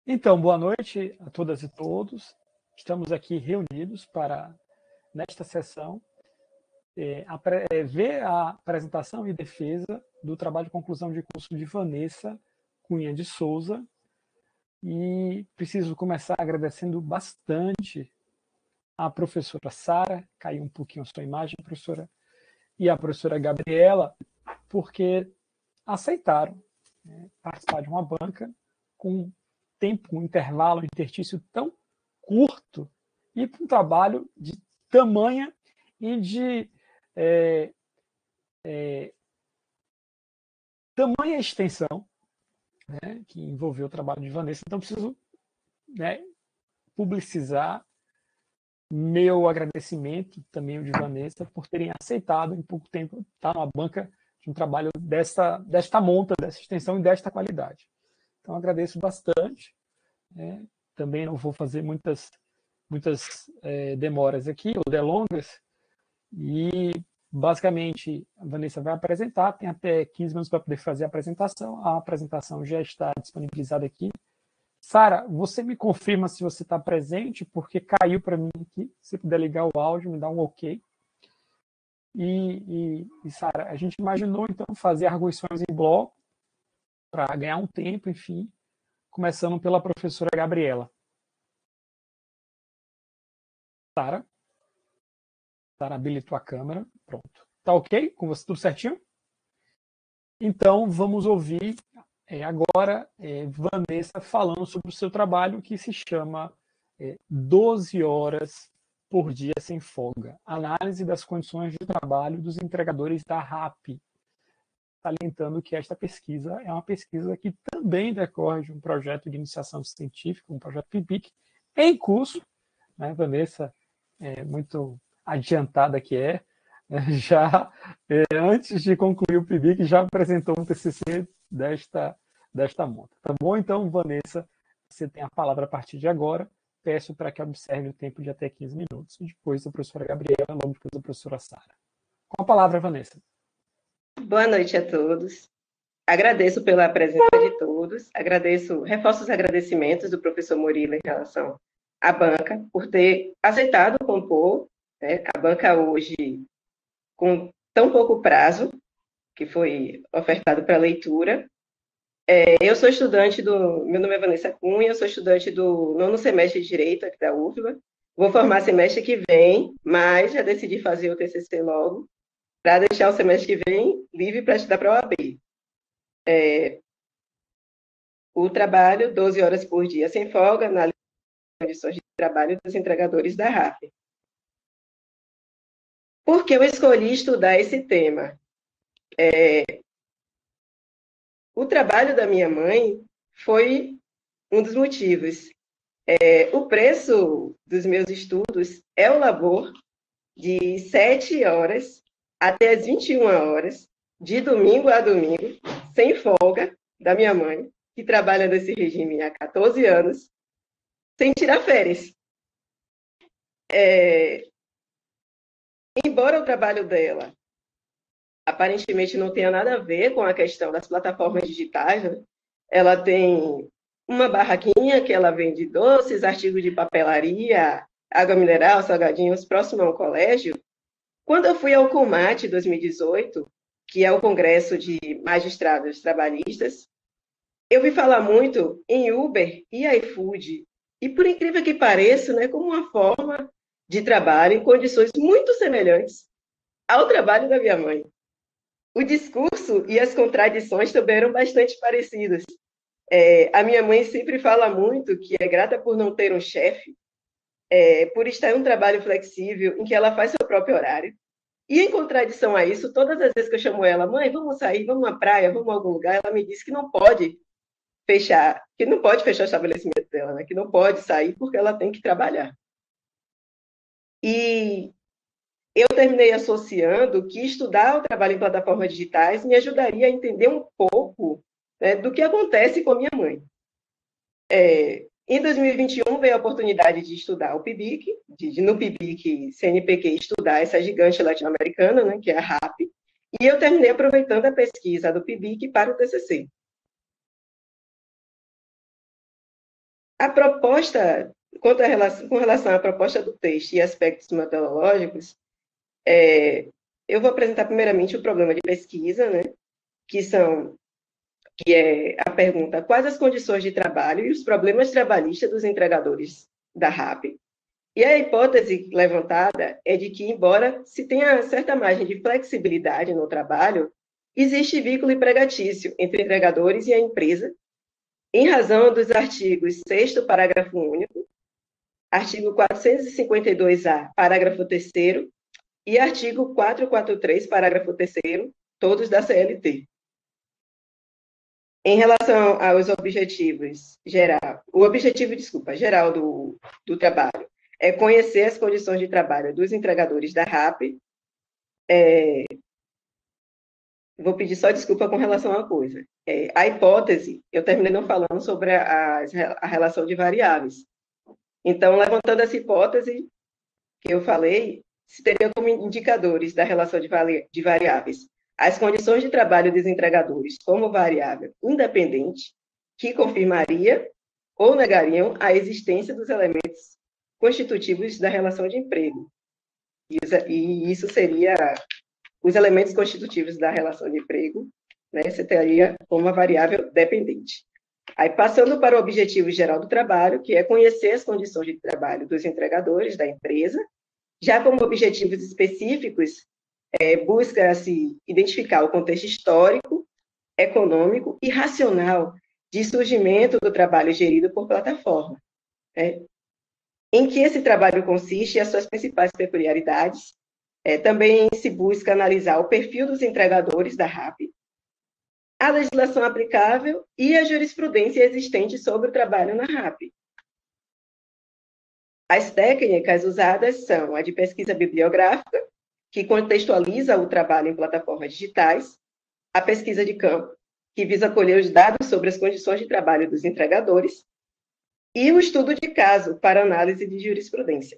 Então, boa noite a todas e todos. Estamos aqui reunidos para, nesta sessão, ver a apresentação e defesa do trabalho de conclusão de curso de Vanessa Cunha de Souza. E preciso começar agradecendo bastante a professora Sara, caiu um pouquinho a sua imagem, professora, e a professora Gabriela, porque aceitaram participar de uma banca com um intervalo interstício tão curto e para um trabalho de tamanha e de tamanha extensão, né, que envolveu o trabalho de Vanessa. Então, preciso, né, publicizar meu agradecimento, também o de Vanessa, por terem aceitado em pouco tempo estar numa banca de um trabalho desta monta, dessa extensão e desta qualidade. Então, agradeço bastante. Né? Também não vou fazer muitas demoras aqui, ou delongas, e basicamente a Vanessa vai apresentar, tem até 15 minutos para poder fazer a apresentação já está disponibilizada aqui. Sara, você me confirma se você está presente, porque caiu para mim aqui, se puder ligar o áudio, me dá um ok. E Sara, a gente imaginou então fazer arguições em bloco para ganhar um tempo, enfim, começando pela professora Gabriela. Sara? Sara, habilitou a câmera. Pronto. Tá ok? Com você tudo certinho? Então, vamos ouvir agora Vanessa falando sobre o seu trabalho que se chama 12 horas por dia sem folga. Análise das condições de trabalho dos entregadores da RAP. Salientando que esta pesquisa é uma pesquisa que também decorre de um projeto de iniciação científica, um projeto PIBIC, em curso. Né? Vanessa muito adiantada que já antes de concluir o PIBIC, já apresentou um TCC desta monta. Tá bom? Então, Vanessa, você tem a palavra a partir de agora. Peço para que observe o tempo de até 15 minutos. E depois a professora Gabriela, logo depois a professora Sara. Com a palavra, Vanessa. Boa noite a todos. Agradeço pela presença de todos. Reforço os agradecimentos do professor Murilo em relação à banca, por ter aceitado compor, né, a banca hoje com tão pouco prazo, que foi ofertado para leitura. Eu sou estudante meu nome é Vanessa Cunha, eu sou estudante do 9º semestre de Direito aqui da UFBA. Vou formar semestre que vem, mas já decidi fazer o TCC logo, para deixar o semestre que vem livre para estudar para a OAB. O trabalho, 12 horas por dia sem folga, nas condições de trabalho dos entregadores da RAP. Por que eu escolhi estudar esse tema? O trabalho da minha mãe foi um dos motivos. O preço dos meus estudos é o labor de 7 horas até as 21 horas, de domingo a domingo, sem folga, da minha mãe, que trabalha nesse regime há 14 anos, sem tirar férias. Embora o trabalho dela aparentemente não tenha nada a ver com a questão das plataformas digitais, né? Ela tem uma barraquinha que ela vende doces, artigos de papelaria, água mineral, salgadinhos, próximo ao colégio. Quando eu fui ao COMAT 2018, que é o Congresso de Magistrados Trabalhistas, eu vi falar muito em Uber e iFood. E por incrível que pareça, né, como uma forma de trabalho em condições muito semelhantes ao trabalho da minha mãe. O discurso e as contradições também eram bastante parecidas. A minha mãe sempre fala muito que é grata por não ter um chefe, por estar em um trabalho flexível em que ela faz seu próprio horário. E em contradição a isso, todas as vezes que eu chamo ela, mãe, vamos sair, vamos à praia, vamos a algum lugar, ela me diz que não pode fechar o estabelecimento dela, né? Que não pode sair porque ela tem que trabalhar. E eu terminei associando que estudar o trabalho em plataformas digitais me ajudaria a entender um pouco, né, do que acontece com a minha mãe. Em 2021 veio a oportunidade de estudar o PIBIC, no PIBIC CNPq estudar essa gigante latino-americana, né, que é a RAP, e eu terminei aproveitando a pesquisa do PIBIC para o TCC. A proposta, com relação à proposta do texto e aspectos metodológicos, eu vou apresentar primeiramente o problema de pesquisa, né, que é a pergunta: quais as condições de trabalho e os problemas trabalhistas dos entregadores da RAP? E a hipótese levantada é de que, embora se tenha certa margem de flexibilidade no trabalho, existe vínculo empregatício entre entregadores e a empresa, em razão dos artigos 6º, parágrafo único, artigo 452-A, parágrafo 3º, e artigo 443, parágrafo 3º, todos da CLT. Em relação aos objetivos geral, geral do trabalho é conhecer as condições de trabalho dos entregadores da RAP. Vou pedir só desculpa com relação a uma coisa. A hipótese, eu terminei não falando sobre a relação de variáveis. Então, levantando essa hipótese que eu falei, se teria como indicadores da relação de variáveis as condições de trabalho dos entregadores como variável independente, que confirmaria ou negariam a existência dos elementos constitutivos da relação de emprego. E isso seria os elementos constitutivos da relação de emprego, né, você teria como uma variável dependente. Aí, passando para o objetivo geral do trabalho, que é conhecer as condições de trabalho dos entregadores da empresa, já como objetivos específicos, busca-se identificar o contexto histórico, econômico e racional de surgimento do trabalho gerido por plataforma, né? Em que esse trabalho consiste e as suas principais peculiaridades. Também se busca analisar o perfil dos entregadores da RAP, a legislação aplicável e a jurisprudência existente sobre o trabalho na RAP. As técnicas usadas são a de pesquisa bibliográfica, que contextualiza o trabalho em plataformas digitais, a pesquisa de campo, que visa colher os dados sobre as condições de trabalho dos entregadores, e o estudo de caso para análise de jurisprudência.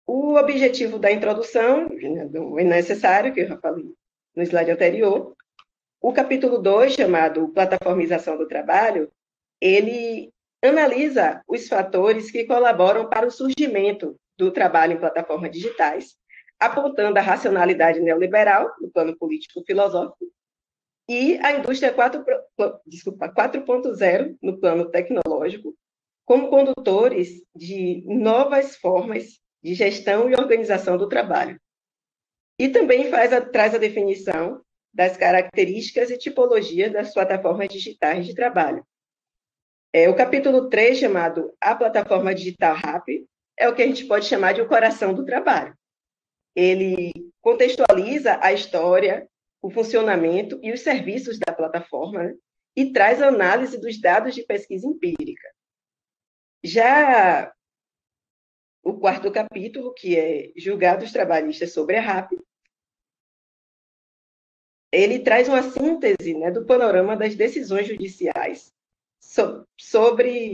O objetivo da introdução é necessário, que eu já falei no slide anterior. O capítulo 2, chamado Plataformização do Trabalho, ele analisa os fatores que colaboram para o surgimento do trabalho em plataformas digitais, apontando a racionalidade neoliberal no plano político-filosófico e a indústria 4.0 no plano tecnológico, como condutores de novas formas de gestão e organização do trabalho. E também traz a definição das características e tipologias das plataformas digitais de trabalho. O capítulo 3, chamado A Plataforma Digital RAP, é o que a gente pode chamar de o coração do trabalho. Ele contextualiza a história, o funcionamento e os serviços da plataforma, né? E traz a análise dos dados de pesquisa empírica. Já o 4º capítulo, que é Julgados Trabalhistas sobre a RAP, ele traz uma síntese, né, do panorama das decisões judiciais sobre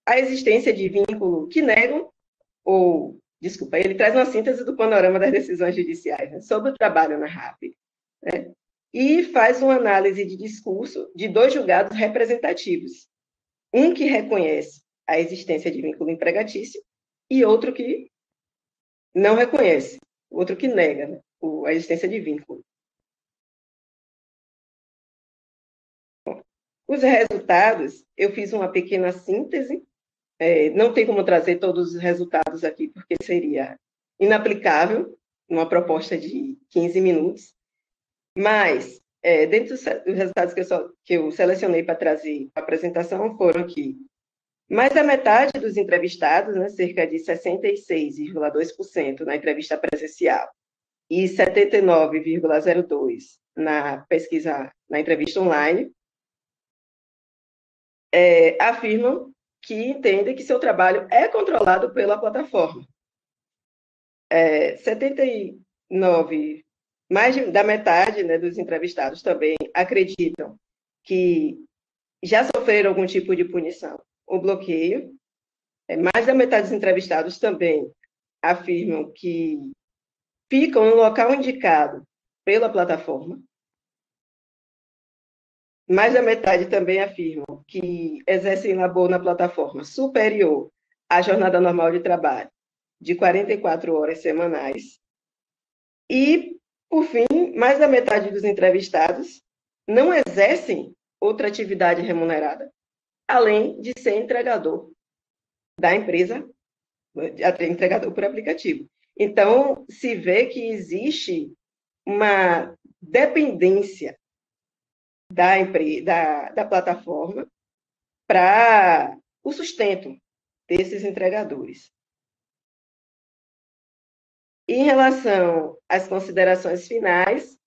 a existência de vínculo que negam, ele traz uma síntese do panorama das decisões judiciais, né, sobre o trabalho na RAP, né, e faz uma análise de discurso de 2 julgados representativos, um que reconhece a existência de vínculo empregatício e outro que não reconhece, outro que nega, né, a existência de vínculo. Os resultados, eu fiz uma pequena síntese, não tem como trazer todos os resultados aqui, porque seria inaplicável numa proposta de 15 minutos, mas, dentro dos resultados que eu selecionei para trazer a apresentação, foram que mais da metade dos entrevistados, né, cerca de 66,2% na entrevista presencial e 79,02% na pesquisa, na entrevista online, afirmam que entendem que seu trabalho é controlado pela plataforma. 79, mais da metade, né, dos entrevistados também acreditam que já sofreram algum tipo de punição ou bloqueio. Mais da metade dos entrevistados também afirmam que ficam no local indicado pela plataforma. mais da metade também afirmam que exercem labor na plataforma superior à jornada normal de trabalho, de 44 horas semanais. E, por fim, mais da metade dos entrevistados não exercem outra atividade remunerada, além de ser entregador da empresa, entregador por aplicativo. Então, se vê que existe uma dependência da plataforma para o sustento desses entregadores. Em relação às considerações finais,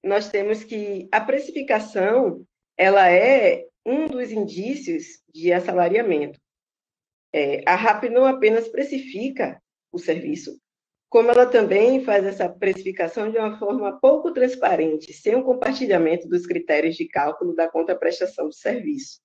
nós temos que a precificação ela é um dos indícios de assalariamento. A RAP não apenas precifica o serviço, como ela também faz essa precificação de uma forma pouco transparente, sem um compartilhamento dos critérios de cálculo da contraprestação do serviço.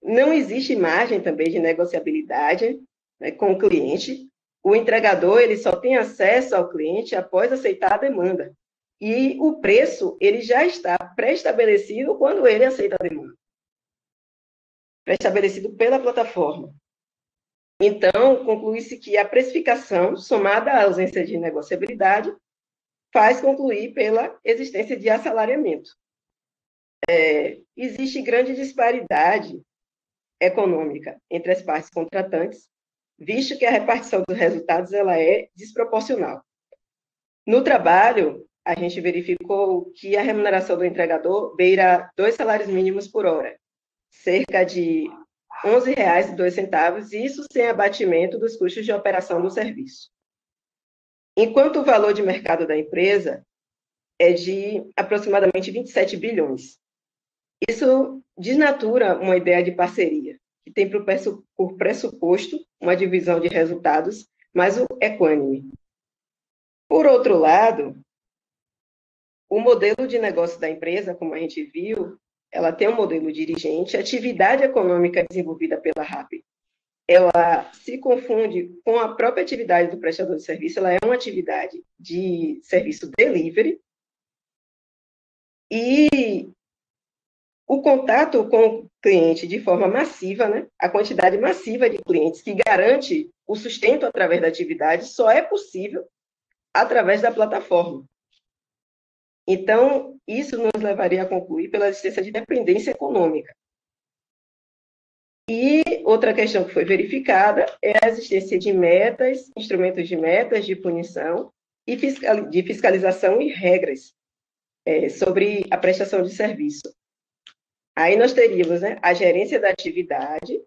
Não existe margem também de negociabilidade, né, com o cliente. O entregador ele só tem acesso ao cliente após aceitar a demanda. E o preço ele já está pré-estabelecido quando ele aceita a demanda. Pré-estabelecido pela plataforma. Então, conclui-se que a precificação, somada à ausência de negociabilidade, faz concluir pela existência de assalariamento. Existe grande disparidade econômica entre as partes contratantes, visto que a repartição dos resultados ela é desproporcional. No trabalho, a gente verificou que a remuneração do entregador beira 2 salários mínimos por hora, cerca de R$ 11,02, isso sem abatimento dos custos de operação do serviço. Enquanto o valor de mercado da empresa é de aproximadamente 27 bilhões. Isso desnatura uma ideia de parceria, que tem por pressuposto uma divisão de resultados mais equânime. Por outro lado, o modelo de negócio da empresa, como a gente viu, ela tem um modelo dirigente, a atividade econômica desenvolvida pela RAP, ela se confunde com a própria atividade do prestador de serviço, ela é uma atividade de serviço delivery, e o contato com o cliente de forma massiva, né, a quantidade massiva de clientes que garante o sustento através da atividade só é possível através da plataforma. Então, isso nos levaria a concluir pela existência de dependência econômica. E outra questão que foi verificada é a existência de metas, instrumentos de metas, de punição, e de fiscalização e regras sobre a prestação de serviço. Aí nós teríamos, né, a gerência da atividade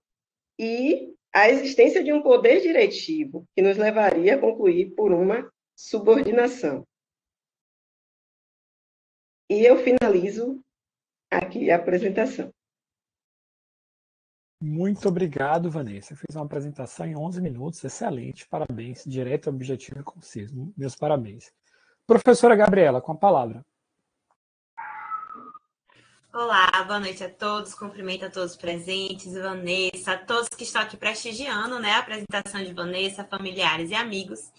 e a existência de um poder diretivo, que nos levaria a concluir por uma subordinação. E eu finalizo aqui a apresentação. Muito obrigado, Vanessa. Fez uma apresentação em 11 minutos, excelente, parabéns, direto, objetivo e conciso. Meus parabéns. Professora Gabriela, com a palavra. Olá, boa noite a todos, cumprimento a todos presentes, Vanessa, a todos que estão aqui prestigiando, né, a apresentação de Vanessa, familiares e amigos.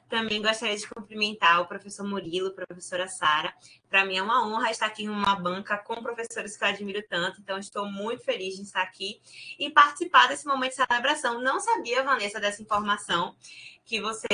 Também gostaria de cumprimentar o professor Murilo, a professora Sara. Para mim é uma honra estar aqui em uma banca com professores que eu admiro tanto, então estou muito feliz de estar aqui e participar desse momento de celebração. Não sabia, Vanessa, dessa informação, que você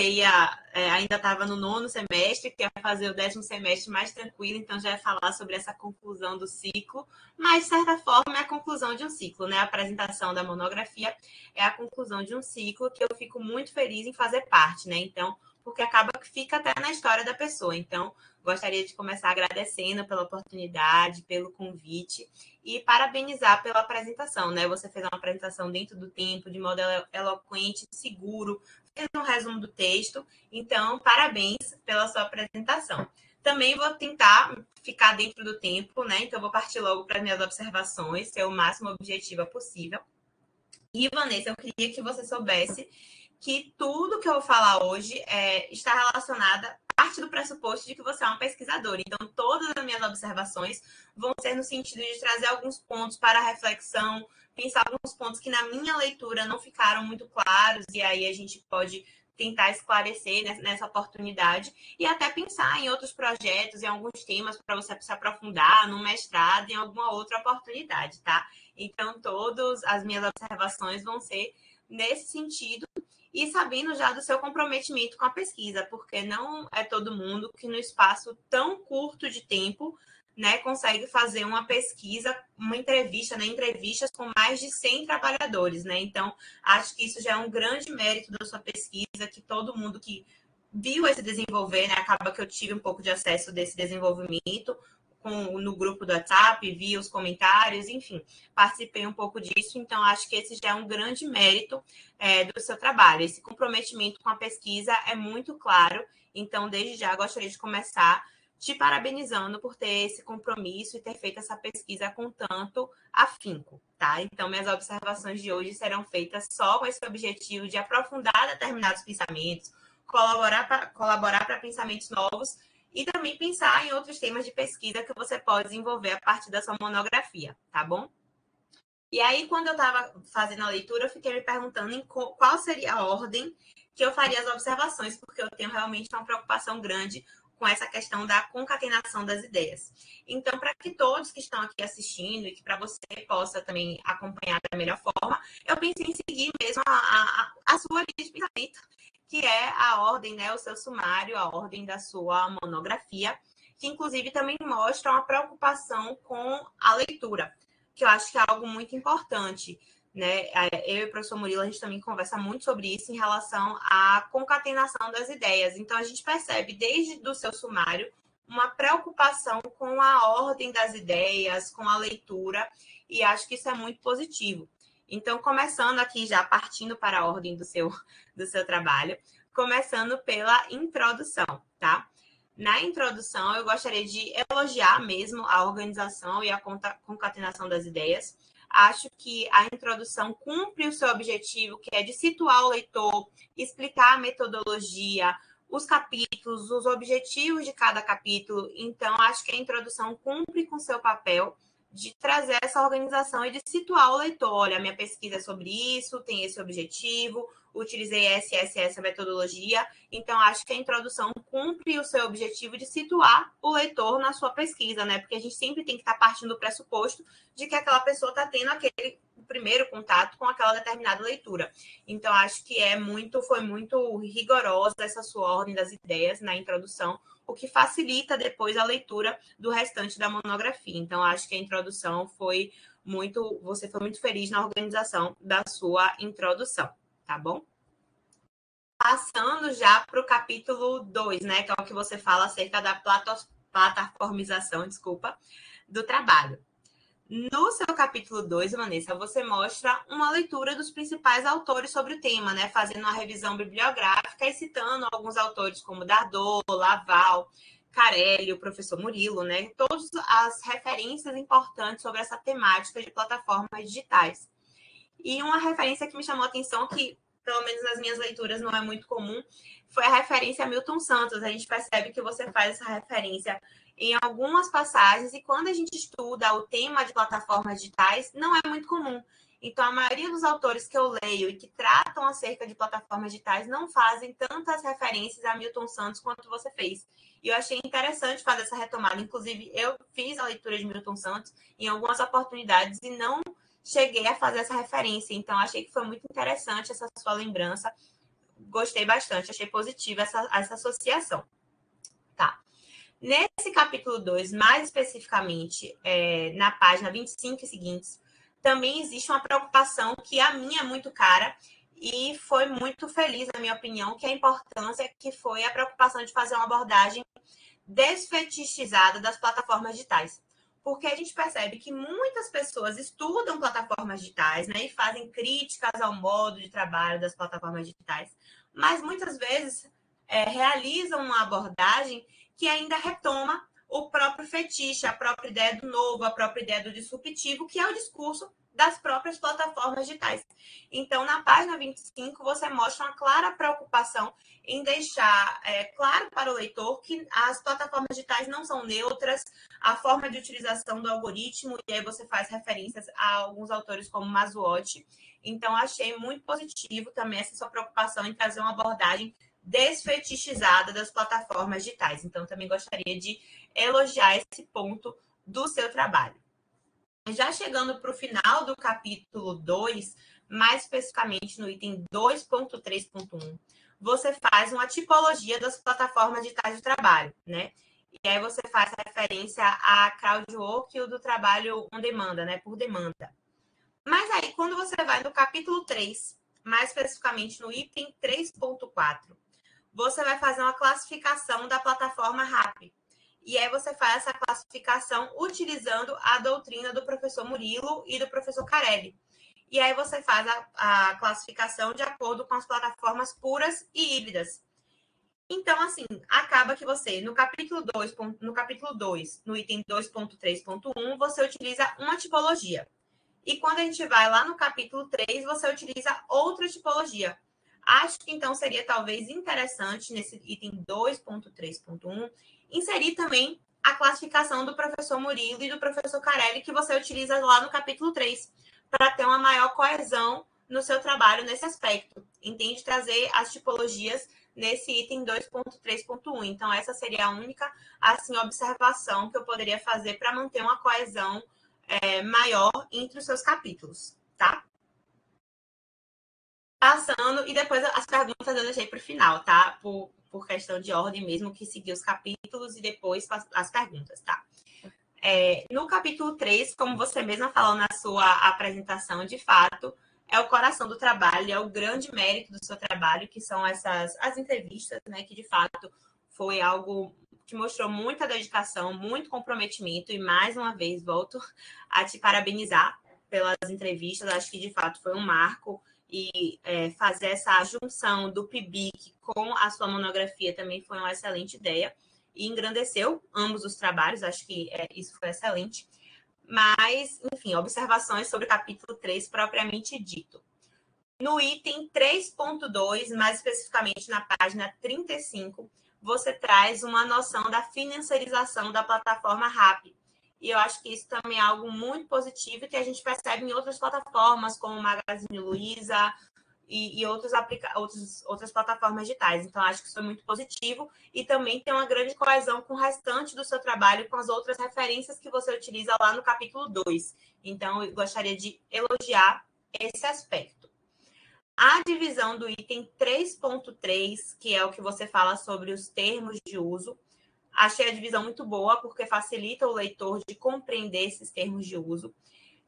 ainda estava no 9º semestre, que ia fazer o 10º semestre mais tranquilo, então já ia falar sobre essa conclusão do ciclo, mas, de certa forma, é a conclusão de um ciclo, né? A apresentação da monografia é a conclusão de um ciclo que eu fico muito feliz em fazer parte, né? Então, porque acaba que fica até na história da pessoa. Então, gostaria de começar agradecendo pela oportunidade, pelo convite e parabenizar pela apresentação, né? Você fez uma apresentação dentro do tempo, de modo eloquente, seguro, fez um resumo do texto, então, parabéns pela sua apresentação. Também vou tentar ficar dentro do tempo, né? Então, vou partir logo para as minhas observações, ser o máximo objetiva possível. E, Vanessa, eu queria que você soubesse que tudo que eu vou falar hoje está relacionada parte do pressuposto de que você é uma pesquisadora. Então, todas as minhas observações vão ser no sentido de trazer alguns pontos para a reflexão, pensar alguns pontos que na minha leitura não ficaram muito claros, e aí a gente pode tentar esclarecer nessa oportunidade e até pensar em outros projetos, em alguns temas para você se aprofundar no mestrado, em alguma outra oportunidade, tá? Então, todas as minhas observações vão ser nesse sentido e sabendo já do seu comprometimento com a pesquisa, porque não é todo mundo que no espaço tão curto de tempo, né, consegue fazer uma pesquisa, uma entrevista, né, entrevistas com mais de 100 trabalhadores, né? Então, acho que isso já é um grande mérito da sua pesquisa, que todo mundo que viu esse desenvolver, né, acaba que eu tive um pouco de acesso desse desenvolvimento no grupo do WhatsApp, vi os comentários, enfim, participei um pouco disso, então acho que esse já é um grande mérito do seu trabalho. Esse comprometimento com a pesquisa é muito claro, então desde já gostaria de começar te parabenizando por ter esse compromisso e ter feito essa pesquisa com tanto afinco, tá? Então, minhas observações de hoje serão feitas só com esse objetivo de aprofundar determinados pensamentos, colaborar para pensamentos novos e também pensar em outros temas de pesquisa que você pode desenvolver a partir da sua monografia, tá bom? E aí, quando eu estava fazendo a leitura, eu fiquei me perguntando em qual seria a ordem que eu faria as observações, porque eu tenho realmente uma preocupação grande com essa questão da concatenação das ideias. Então, para que todos que estão aqui assistindo e que para você possa também acompanhar da melhor forma, eu pensei em seguir mesmo a sua linha de pensamento, que é a ordem, né, o seu sumário, a ordem da sua monografia, que inclusive também mostra uma preocupação com a leitura, que eu acho que é algo muito importante, né? Eu e o professor Murilo, a gente também conversa muito sobre isso em relação à concatenação das ideias. Então, a gente percebe, desde o seu sumário, uma preocupação com a ordem das ideias, com a leitura, e acho que isso é muito positivo. Então, começando aqui, já partindo para a ordem do seu trabalho, começando pela introdução, tá? Na introdução, eu gostaria de elogiar mesmo a organização e a concatenação das ideias. Acho que a introdução cumpre o seu objetivo, que é de situar o leitor, explicar a metodologia, os capítulos, os objetivos de cada capítulo. Então, acho que a introdução cumpre com o seu papel de trazer essa organização e de situar o leitor. Olha, minha pesquisa é sobre isso, tem esse objetivo, utilizei essa metodologia. Então, acho que a introdução cumpre o seu objetivo de situar o leitor na sua pesquisa, né? Porque a gente sempre tem que estar partindo do pressuposto de que aquela pessoa está tendo o primeiro contato com aquela determinada leitura. Então, acho que foi muito rigorosa essa sua ordem das ideias na introdução, o que facilita depois a leitura do restante da monografia. Então, acho que a introdução você foi muito feliz na organização da sua introdução, tá bom? Passando já para o capítulo 2, né, que é o que você fala acerca da plataformização, do trabalho. No seu capítulo 2, Vanessa, você mostra uma leitura dos principais autores sobre o tema, né? Fazendo uma revisão bibliográfica e citando alguns autores como Dardot, Laval, Carelli, o professor Murilo, né? Todas as referências importantes sobre essa temática de plataformas digitais. E uma referência que me chamou a atenção, que pelo menos nas minhas leituras não é muito comum, foi a referência a Milton Santos. A gente percebe que você faz essa referência em algumas passagens, e quando a gente estuda o tema de plataformas digitais, não é muito comum. Então, a maioria dos autores que eu leio e que tratam acerca de plataformas digitais não fazem tantas referências a Milton Santos quanto você fez. E eu achei interessante fazer essa retomada. Inclusive, eu fiz a leitura de Milton Santos em algumas oportunidades e não cheguei a fazer essa referência. Então, achei que foi muito interessante essa sua lembrança. Gostei bastante, achei positiva essa associação. Tá. Nesse capítulo 2, mais especificamente, na página 25 e seguintes, também existe uma preocupação que a minha é muito cara e foi muito feliz, na minha opinião, que a importância que foi a preocupação de fazer uma abordagem desfetichizada das plataformas digitais. Porque a gente percebe que muitas pessoas estudam plataformas digitais, né, e fazem críticas ao modo de trabalho das plataformas digitais, mas muitas vezes realizam uma abordagem que ainda retoma o próprio fetiche, a própria ideia do novo, a própria ideia do disruptivo, que é o discurso das próprias plataformas digitais. Então, na página 25, você mostra uma clara preocupação em deixar claro para o leitor que as plataformas digitais não são neutras, a forma de utilização do algoritmo, e aí você faz referências a alguns autores como Masuotti. Então, achei muito positivo também essa sua preocupação em trazer uma abordagem desfetichizada das plataformas digitais. Então, também gostaria de elogiar esse ponto do seu trabalho. Já chegando para o final do capítulo 2, mais especificamente no item 2.3.1, você faz uma tipologia das plataformas digitais de trabalho, né? E aí você faz referência a crowdwork e o do trabalho on demanda, né? Por demanda. Mas aí, quando você vai no capítulo 3, mais especificamente no item 3.4, você vai fazer uma classificação da plataforma RAP. E aí você faz essa classificação utilizando a doutrina do professor Murilo e do professor Carelli. E aí você faz a classificação de acordo com as plataformas puras e híbridas. Então, assim, acaba que você, no capítulo 2, no item 2.3.1, você utiliza uma tipologia. E quando a gente vai lá no capítulo 3, você utiliza outra tipologia. Acho que, então, seria talvez interessante, nesse item 2.3.1, inserir também a classificação do professor Murilo e do professor Carelli, que você utiliza lá no capítulo 3, para ter uma maior coesão no seu trabalho nesse aspecto. Entende? Trazer as tipologias nesse item 2.3.1. Então, essa seria a única assim, observação que eu poderia fazer para manter uma coesão maior entre os seus capítulos, tá? Passando, e depois as perguntas eu deixei para o final, tá? Por questão de ordem mesmo, que seguir os capítulos e depois as perguntas, tá? No capítulo 3, como você mesma falou na sua apresentação, de fato, é o coração do trabalho, é o grande mérito do seu trabalho, que são as entrevistas, né? Que de fato foi algo que mostrou muita dedicação, muito comprometimento, e mais uma vez volto a te parabenizar pelas entrevistas. Acho que de fato foi um marco, e fazer essa junção do PIBIC com a sua monografia também foi uma excelente ideia e engrandeceu ambos os trabalhos. Acho que isso foi excelente. Mas, enfim, observações sobre o capítulo 3 propriamente dito. No item 3.2, mais especificamente na página 35, você traz uma noção da financiarização da plataforma RAP. E eu acho que isso também é algo muito positivo que a gente percebe em outras plataformas, como o Magazine Luiza e outras plataformas digitais. Então, acho que isso é muito positivo e também tem uma grande coesão com o restante do seu trabalho, com as outras referências que você utiliza lá no capítulo 2. Então, eu gostaria de elogiar esse aspecto. A divisão do item 3.3, que é o que você fala sobre os termos de uso, achei a divisão muito boa, porque facilita o leitor de compreender esses termos de uso.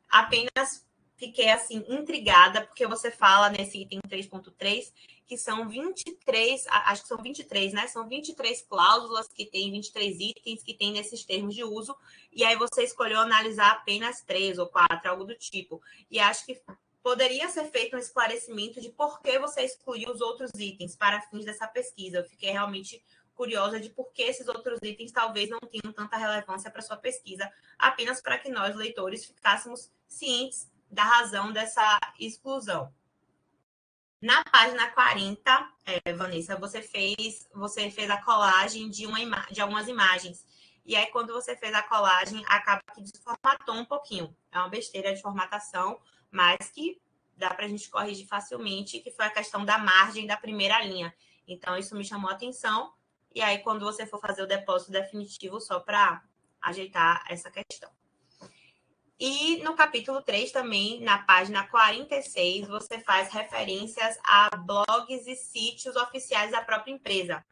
Apenas fiquei, assim, intrigada, porque você fala nesse item 3.3 que são 23, acho que são 23, né? São 23 cláusulas que tem, 23 itens que tem nesses termos de uso, e aí você escolheu analisar apenas 3 ou 4, algo do tipo. E acho que poderia ser feito um esclarecimento de por que você excluiu os outros itens para fins dessa pesquisa. Eu fiquei realmente curiosa de por que esses outros itens talvez não tenham tanta relevância para sua pesquisa, apenas para que nós, leitores, ficássemos cientes da razão dessa exclusão. Na página 40, Vanessa, você fez a colagem de algumas imagens. E aí, quando você fez a colagem, acaba que desformatou um pouquinho. É uma besteira de formatação, mas que dá para a gente corrigir facilmente, que foi a questão da margem da primeira linha. Então, isso me chamou a atenção. E aí, quando você for fazer o depósito definitivo, só para ajeitar essa questão. E no capítulo 3 também, na página 46, você faz referências a blogs e sítios oficiais da própria empresa.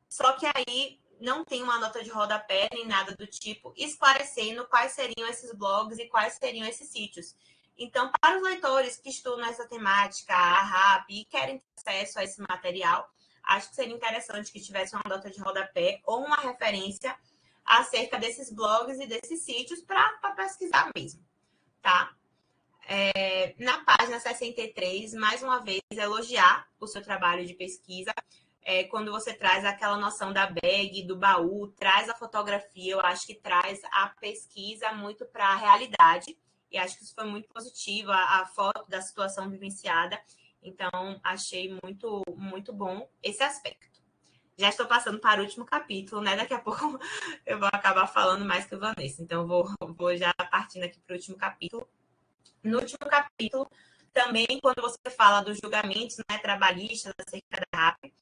Só que aí não tem uma nota de rodapé nem nada do tipo esclarecendo quais seriam esses blogs e quais seriam esses sítios. Então, para os leitores que estudam essa temática, a RAP, e querem ter acesso a esse material, acho que seria interessante que tivesse uma nota de rodapé ou uma referência acerca desses blogs e desses sítios para pesquisar mesmo, tá? Na página 63, mais uma vez, elogiar o seu trabalho de pesquisa. Quando você traz aquela noção da bag, do baú, traz a fotografia, eu acho que traz a pesquisa muito para a realidade. e acho que isso foi muito positivo, a foto da situação vivenciada. Então, achei muito, muito bom esse aspecto. Já estou passando para o último capítulo, né? Daqui a pouco eu vou acabar falando mais que o Vanessa. Então, vou já partindo aqui para o último capítulo. No último capítulo, também, quando você fala dos julgamentos, né, trabalhistas acerca da RAP,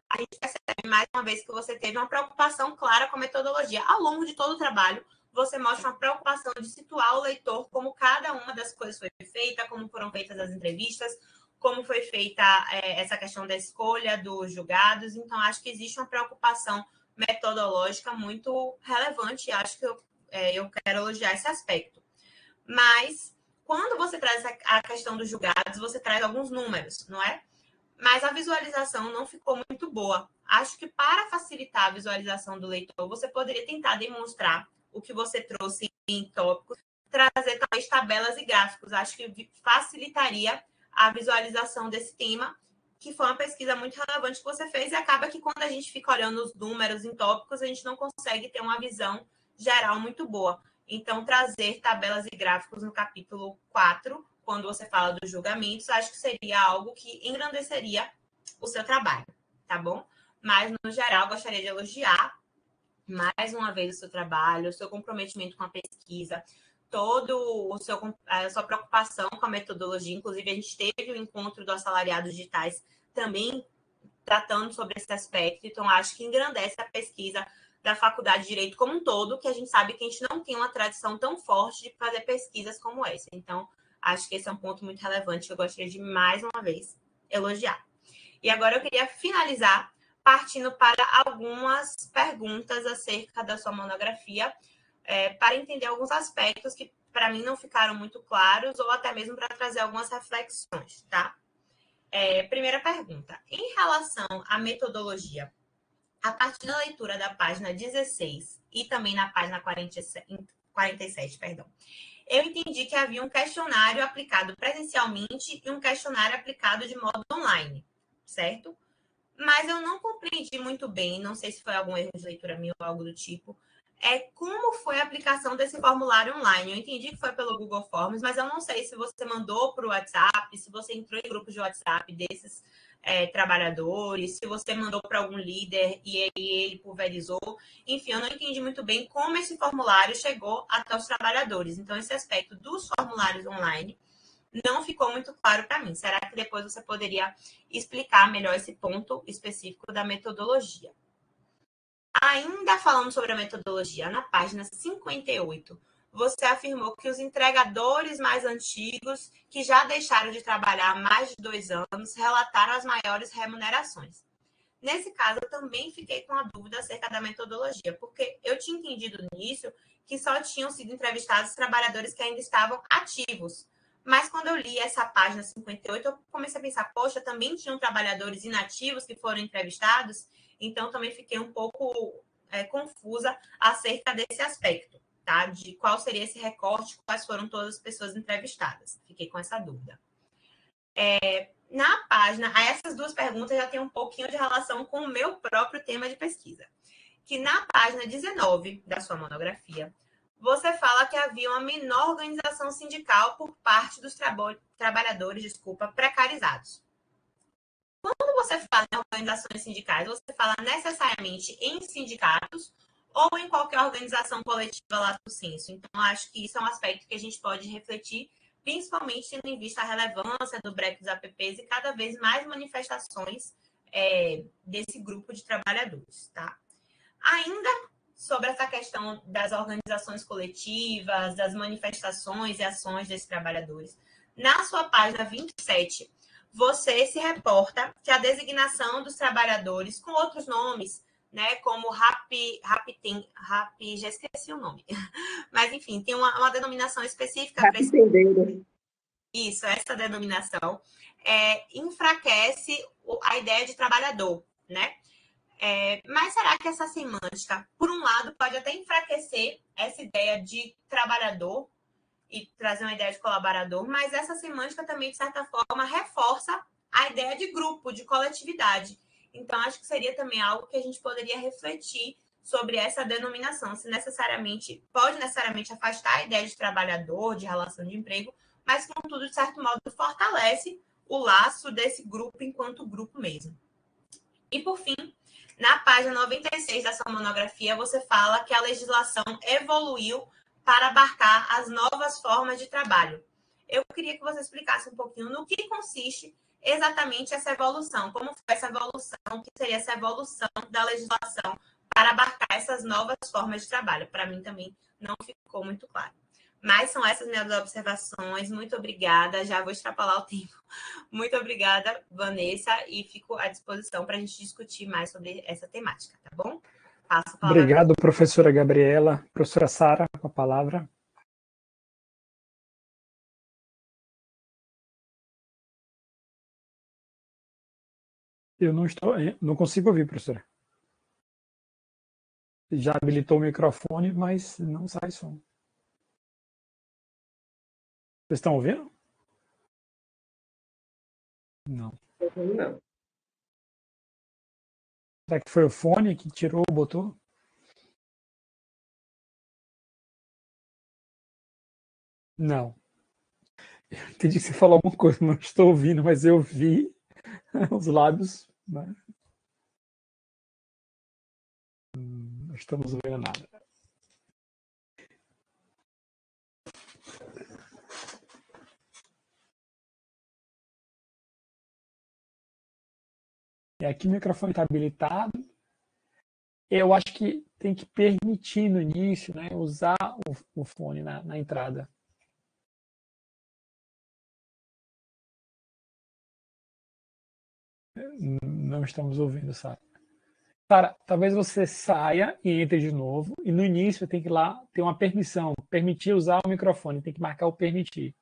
a gente percebe mais uma vez que você teve uma preocupação clara com a metodologia. Ao longo de todo o trabalho, você mostra uma preocupação de situar o leitor como cada uma das coisas foi feita, como foram feitas as entrevistas, como foi feita essa questão da escolha dos julgados. Então, acho que existe uma preocupação metodológica muito relevante. Acho que eu quero elogiar esse aspecto. Mas, quando você traz a questão dos julgados, você traz alguns números, não é? Mas a visualização não ficou muito boa. Acho que para facilitar a visualização do leitor, você poderia tentar demonstrar o que você trouxe em tópicos, trazer talvez tabelas e gráficos. Acho que facilitaria a visualização desse tema, que foi uma pesquisa muito relevante que você fez, e acaba que quando a gente fica olhando os números em tópicos, a gente não consegue ter uma visão geral muito boa. Então, trazer tabelas e gráficos no capítulo 4, quando você fala dos julgamentos, acho que seria algo que engrandeceria o seu trabalho, tá bom? Mas, no geral, gostaria de elogiar mais uma vez o seu trabalho, o seu comprometimento com a pesquisa, a sua preocupação com a metodologia. Inclusive, a gente teve o encontro do Assalariados Digitais também tratando sobre esse aspecto. Então, acho que engrandece a pesquisa da Faculdade de Direito como um todo, que a gente sabe que a gente não tem uma tradição tão forte de fazer pesquisas como essa. Então, acho que esse é um ponto muito relevante que eu gostaria de, mais uma vez, elogiar. E agora eu queria finalizar partindo para algumas perguntas acerca da sua monografia, para entender alguns aspectos que, para mim, não ficaram muito claros, ou até mesmo para trazer algumas reflexões, tá? Primeira pergunta. Em relação à metodologia, a partir da leitura da página 16 e também na página 47, eu entendi que havia um questionário aplicado presencialmente e um questionário aplicado de modo online, certo? Mas eu não compreendi muito bem, não sei se foi algum erro de leitura meu ou algo do tipo, como foi a aplicação desse formulário online. Eu entendi que foi pelo Google Forms, mas eu não sei se você mandou para o WhatsApp, se você entrou em grupos de WhatsApp desses trabalhadores, se você mandou para algum líder e ele pulverizou. Enfim, eu não entendi muito bem como esse formulário chegou até os trabalhadores. Então, esse aspecto dos formulários online não ficou muito claro para mim. Será que depois você poderia explicar melhor esse ponto específico da metodologia? Ainda falando sobre a metodologia, na página 58, você afirmou que os entregadores mais antigos, que já deixaram de trabalhar há mais de 2 anos, relataram as maiores remunerações. Nesse caso, eu também fiquei com a dúvida acerca da metodologia, porque eu tinha entendido no início que só tinham sido entrevistados trabalhadores que ainda estavam ativos. Mas quando eu li essa página 58, eu comecei a pensar, poxa, também tinham trabalhadores inativos que foram entrevistados, então também fiquei um pouco confusa acerca desse aspecto, tá? De qual seria esse recorte, quais foram todas as pessoas entrevistadas. Fiquei com essa dúvida. Na página, essas duas perguntas já têm um pouquinho de relação com o meu próprio tema de pesquisa. Que na página 19 da sua monografia, você fala que havia uma menor organização sindical por parte dos trabalhadores, precarizados. Quando você fala em organizações sindicais, você fala necessariamente em sindicatos ou em qualquer organização coletiva lato sensu. Então, acho que isso é um aspecto que a gente pode refletir, principalmente tendo em vista a relevância do break dos APPs e cada vez mais manifestações desse grupo de trabalhadores, tá? Ainda sobre essa questão das organizações coletivas, das manifestações e ações desses trabalhadores, na sua página 27, você se reporta que a designação dos trabalhadores com outros nomes, né, como já esqueci o nome, mas enfim, tem uma denominação específica para esse... Isso, essa denominação enfraquece a ideia de trabalhador, né? Mas será que essa semântica, por um lado, pode até enfraquecer essa ideia de trabalhador e trazer uma ideia de colaborador, mas essa semântica também, de certa forma, reforça a ideia de grupo, de coletividade. Então, acho que seria também algo que a gente poderia refletir sobre essa denominação, se pode necessariamente afastar a ideia de trabalhador, de relação de emprego, mas, contudo, de certo modo, fortalece o laço desse grupo enquanto grupo mesmo. E, por fim, na página 96 da sua monografia, você fala que a legislação evoluiu para abarcar as novas formas de trabalho. Eu queria que você explicasse um pouquinho no que consiste exatamente essa evolução, como foi essa evolução, o que seria essa evolução da legislação para abarcar essas novas formas de trabalho. Para mim também não ficou muito claro. Mas são essas minhas observações. Muito obrigada. Já vou extrapolar o tempo. Muito obrigada, Vanessa, e fico à disposição para a gente discutir mais sobre essa temática, tá bom? Passo a palavra. Obrigado, professora Gabriela. Professora Sara, com a palavra. Eu não consigo ouvir, professora. Já habilitou o microfone, mas não sai som. Vocês estão ouvindo? Não. Não. Será que foi o fone que tirou, botou? Não. Eu entendi que você falou alguma coisa, não estou ouvindo, mas eu vi os lábios. Né? Não estamos ouvindo nada. E aqui o microfone está habilitado. Eu acho que tem que permitir no início, né, usar o fone na entrada. Não estamos ouvindo, Sara. Sara, talvez você saia e entre de novo. E no início tem que ir lá ter uma permissão. Permitir usar o microfone. Tem que marcar o permitir.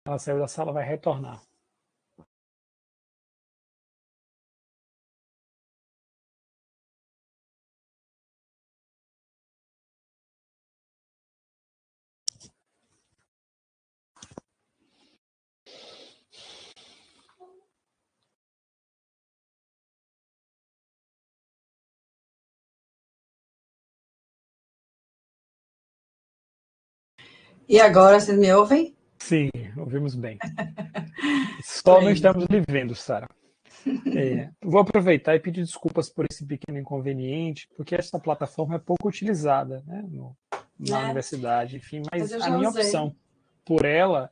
Ela saiu da sala, vai retornar. E agora, vocês me ouvem? Sim, ouvimos bem. Só não estamos lhe vendo, Sara. Vou aproveitar e pedir desculpas por esse pequeno inconveniente, porque essa plataforma é pouco utilizada, né, na universidade, enfim, mas a minha opção por ela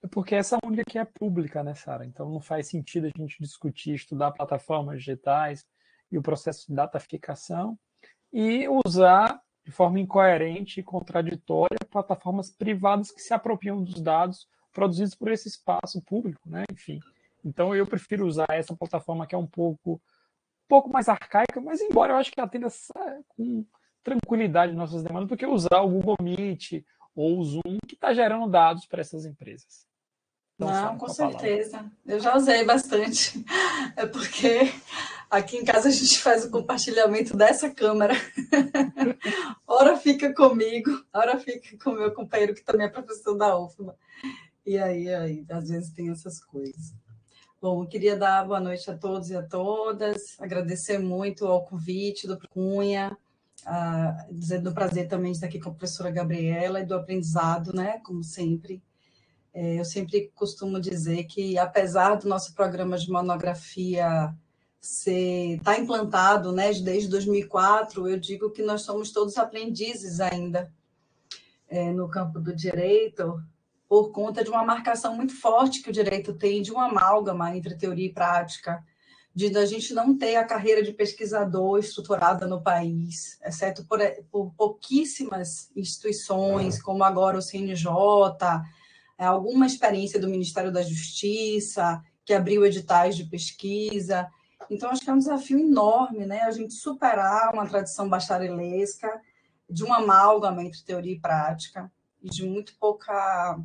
é porque essa única que é pública, né, Sara? Então não faz sentido a gente discutir, estudar plataformas digitais e o processo de dataficação e usar de forma incoerente e contraditória plataformas privadas que se apropriam dos dados produzidos por esse espaço público, né? Enfim. Então eu prefiro usar essa plataforma que é um pouco mais arcaica, mas embora eu acho que atenda com tranquilidade nossas demandas do que usar o Google Meet ou o Zoom, que está gerando dados para essas empresas. Então, não, com certeza. Eu já usei bastante. É porque aqui em casa a gente faz o compartilhamento dessa câmera. Ora fica comigo, ora fica com o meu companheiro, que também é professor da UFBA. E aí, às vezes tem essas coisas. Bom, eu queria dar boa noite a todos e a todas, agradecer muito ao convite do Cunha, dizer do prazer também de estar aqui com a professora Gabriela e do aprendizado, né, como sempre. Eu sempre costumo dizer que, apesar do nosso programa de monografia estar implantado, né, desde 2004, eu digo que nós somos todos aprendizes ainda no campo do direito, por conta de uma marcação muito forte que o direito tem de uma amálgama entre teoria e prática, de a gente não ter a carreira de pesquisador estruturada no país, exceto por pouquíssimas instituições, como agora o CNJ, alguma experiência do Ministério da Justiça, que abriu editais de pesquisa. Então, acho que é um desafio enorme, né, a gente superar uma tradição bacharelesca de uma amálgama entre teoria e prática. e de muito pouca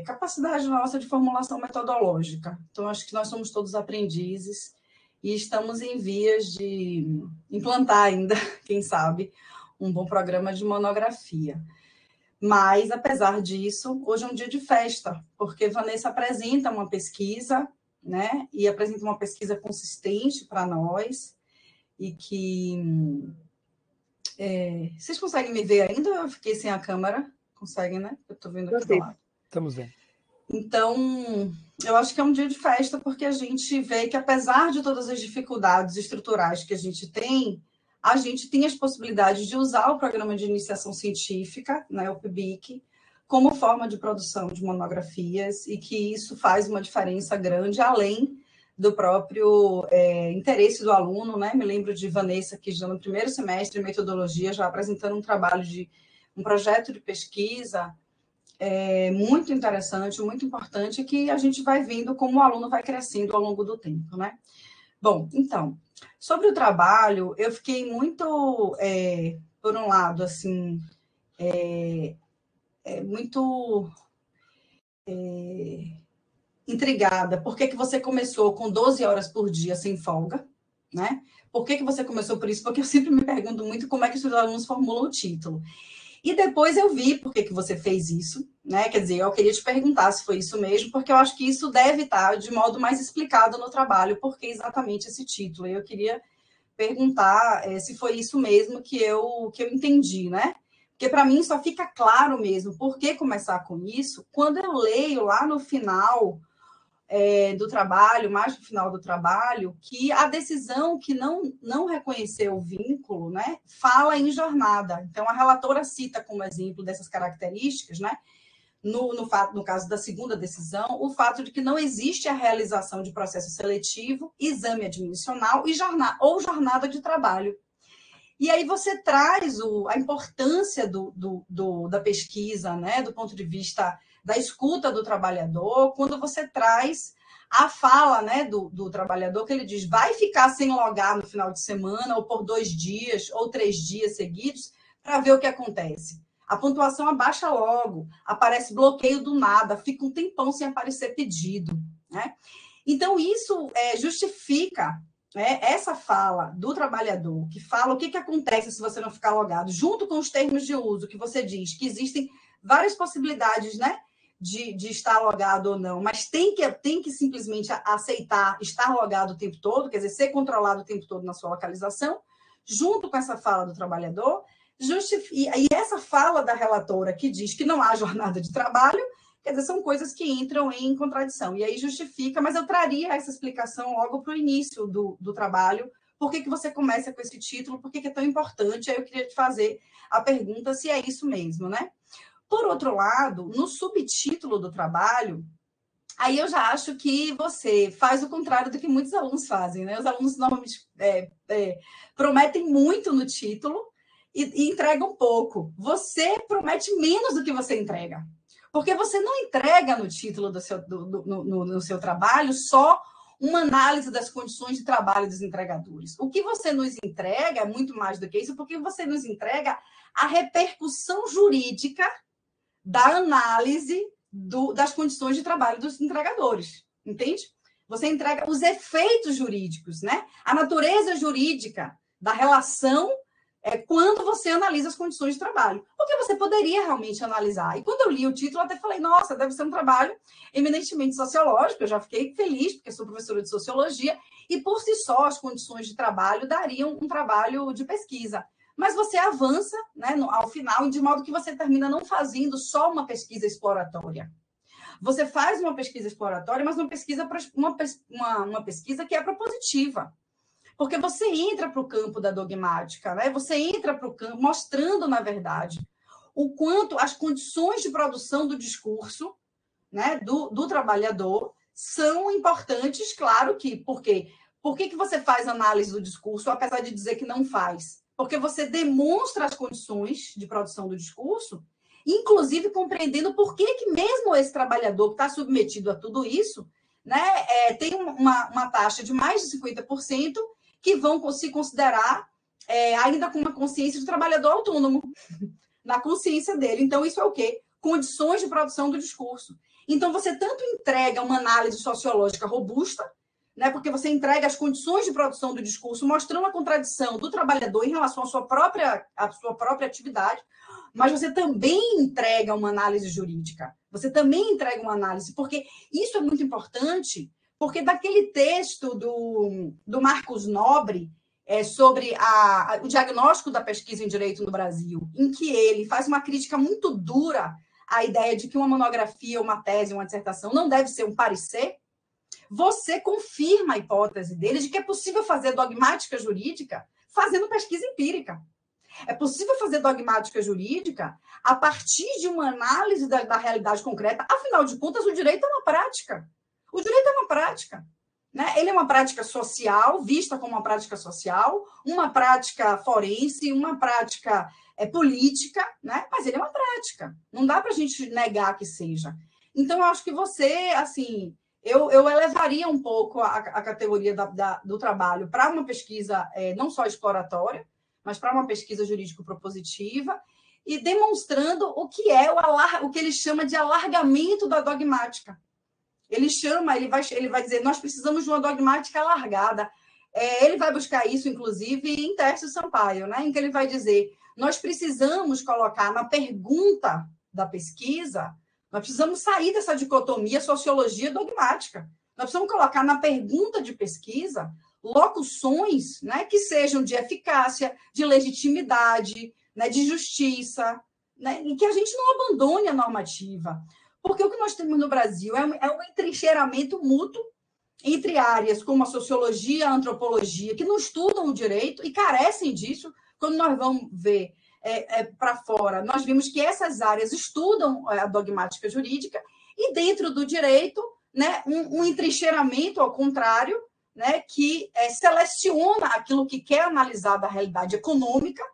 capacidade nossa de formulação metodológica. Então, acho que nós somos todos aprendizes e estamos em vias de implantar ainda, quem sabe, um bom programa de monografia. Mas, apesar disso, hoje é um dia de festa, porque Vanessa apresenta uma pesquisa, né? E apresenta uma pesquisa consistente para nós, e que... vocês conseguem me ver ainda? Eu fiquei sem a câmera. Conseguem, né? Eu estou vendo aqui do lado. Estamos vendo. Então, eu acho que é um dia de festa, porque a gente vê que, apesar de todas as dificuldades estruturais que a gente tem as possibilidades de usar o Programa de Iniciação Científica, né, o PIBIC, como forma de produção de monografias, e que isso faz uma diferença grande, além do próprio interesse do aluno, né? Me lembro de Vanessa, que já no primeiro semestre de metodologia, já apresentando um projeto de pesquisa muito interessante, muito importante, que a gente vai vendo como o aluno vai crescendo ao longo do tempo, né? Bom, então, sobre o trabalho, eu fiquei muito, por um lado, assim, muito intrigada. Por que você começou com 12 horas por dia sem folga, né? Por que você começou por isso? Porque eu sempre me pergunto muito como é que os alunos formulam o título. E depois eu vi por que você fez isso, né? Quer dizer, eu queria te perguntar se foi isso mesmo, porque eu acho que isso deve estar de modo mais explicado no trabalho, porque exatamente esse título. Eu queria perguntar se foi isso mesmo que eu entendi, né? Porque para mim só fica claro mesmo por que começar com isso quando eu leio lá no final do trabalho, mais no final do trabalho, que a decisão que não reconheceu o vínculo, né, fala em jornada. Então, a relatora cita como exemplo dessas características, né, no caso da segunda decisão, o fato de que não existe a realização de processo seletivo, exame admissional ou jornada de trabalho. E aí você traz a importância da pesquisa, né, do ponto de vista da escuta do trabalhador, quando você traz a fala, né, do trabalhador, que ele diz, vai ficar sem logar no final de semana, ou por 2 dias, ou 3 dias seguidos, para ver o que acontece. A pontuação abaixa logo, aparece bloqueio do nada, fica um tempão sem aparecer pedido, né? Então, isso justifica essa fala do trabalhador, que fala o que acontece se você não ficar logado, junto com os termos de uso, que você diz que existem várias possibilidades, né, de estar logado ou não, mas tem que simplesmente aceitar estar logado o tempo todo, quer dizer, ser controlado o tempo todo na sua localização, junto com essa fala do trabalhador, e essa fala da relatora que diz que não há jornada de trabalho, quer dizer, são coisas que entram em contradição. E aí justifica, mas eu traria essa explicação logo para o início do trabalho. Por que você começa com esse título? Por que é tão importante? Aí eu queria te fazer a pergunta se é isso mesmo, né? Por outro lado, no subtítulo do trabalho, aí eu já acho que você faz o contrário do que muitos alunos fazem, né? Os alunos normalmente prometem muito no título e entregam pouco. Você promete menos do que você entrega. Porque você não entrega no título no seu trabalho só uma análise das condições de trabalho dos entregadores. O que você nos entrega é muito mais do que isso, porque você nos entrega a repercussão jurídica da análise das condições de trabalho dos entregadores, entende? Você entrega os efeitos jurídicos, né? A natureza jurídica da relação quando você analisa as condições de trabalho. Porque você poderia realmente analisar. E quando eu li o título, eu até falei, nossa, deve ser um trabalho eminentemente sociológico. Eu já fiquei feliz, porque sou professora de sociologia, e por si só as condições de trabalho dariam um trabalho de pesquisa. Mas você avança, né, ao final, de modo que você termina não fazendo só uma pesquisa exploratória. Você faz uma pesquisa exploratória, mas uma pesquisa que é propositiva. Porque você entra para o campo da dogmática, né? Você entra para o campo mostrando, na verdade, o quanto as condições de produção do discurso, né, do trabalhador são importantes, claro que. Por quê? Por que você faz análise do discurso, apesar de dizer que não faz? Porque você demonstra as condições de produção do discurso, inclusive compreendendo por que mesmo esse trabalhador que está submetido a tudo isso, né, tem uma taxa de mais de 50% que vão se considerar ainda com uma consciência de trabalhador autônomo. na consciência dele. Então, isso é o quê? Condições de produção do discurso. Então, você tanto entrega uma análise sociológica robusta, né, porque você entrega as condições de produção do discurso, mostrando a contradição do trabalhador em relação à sua própria atividade, mas você também entrega uma análise jurídica. Você também entrega uma análise, porque isso é muito importante, porque daquele texto do Marcos Nobre, sobre o diagnóstico da pesquisa em direito no Brasil, em que ele faz uma crítica muito dura à ideia de que uma monografia, uma tese, uma dissertação não deve ser um parecer, você confirma a hipótese dele de que é possível fazer dogmática jurídica fazendo pesquisa empírica. É possível fazer dogmática jurídica a partir de uma análise da realidade concreta. Afinal de contas, o direito é uma prática. O direito é uma prática. Né? Ele é uma prática social, vista como uma prática social, uma prática forense, uma prática política, né? Mas ele é uma prática. Não dá para a gente negar que seja. Então, eu acho que você, assim... Eu elevaria um pouco a categoria do trabalho para uma pesquisa não só exploratória, mas para uma pesquisa jurídico-propositiva, e demonstrando o que é o que ele chama de alargamento da dogmática. Ele vai dizer, nós precisamos de uma dogmática alargada. Ele vai buscar isso, inclusive, em Tércio Sampaio, né, em que ele vai dizer, nós precisamos colocar na pergunta da pesquisa, nós precisamos sair dessa dicotomia sociologia dogmática. Nós precisamos colocar na pergunta de pesquisa locuções, né, que sejam de eficácia, de legitimidade, né, de justiça, né, e que a gente não abandone a normativa. Porque o que nós temos no Brasil é um entrincheiramento mútuo entre áreas como a sociologia, a antropologia, que não estudam o direito e carecem disso. Quando nós vamos ver para fora, nós vimos que essas áreas estudam a dogmática jurídica e dentro do direito, né, um entrincheiramento ao contrário, né, que seleciona aquilo que quer analisar da realidade econômica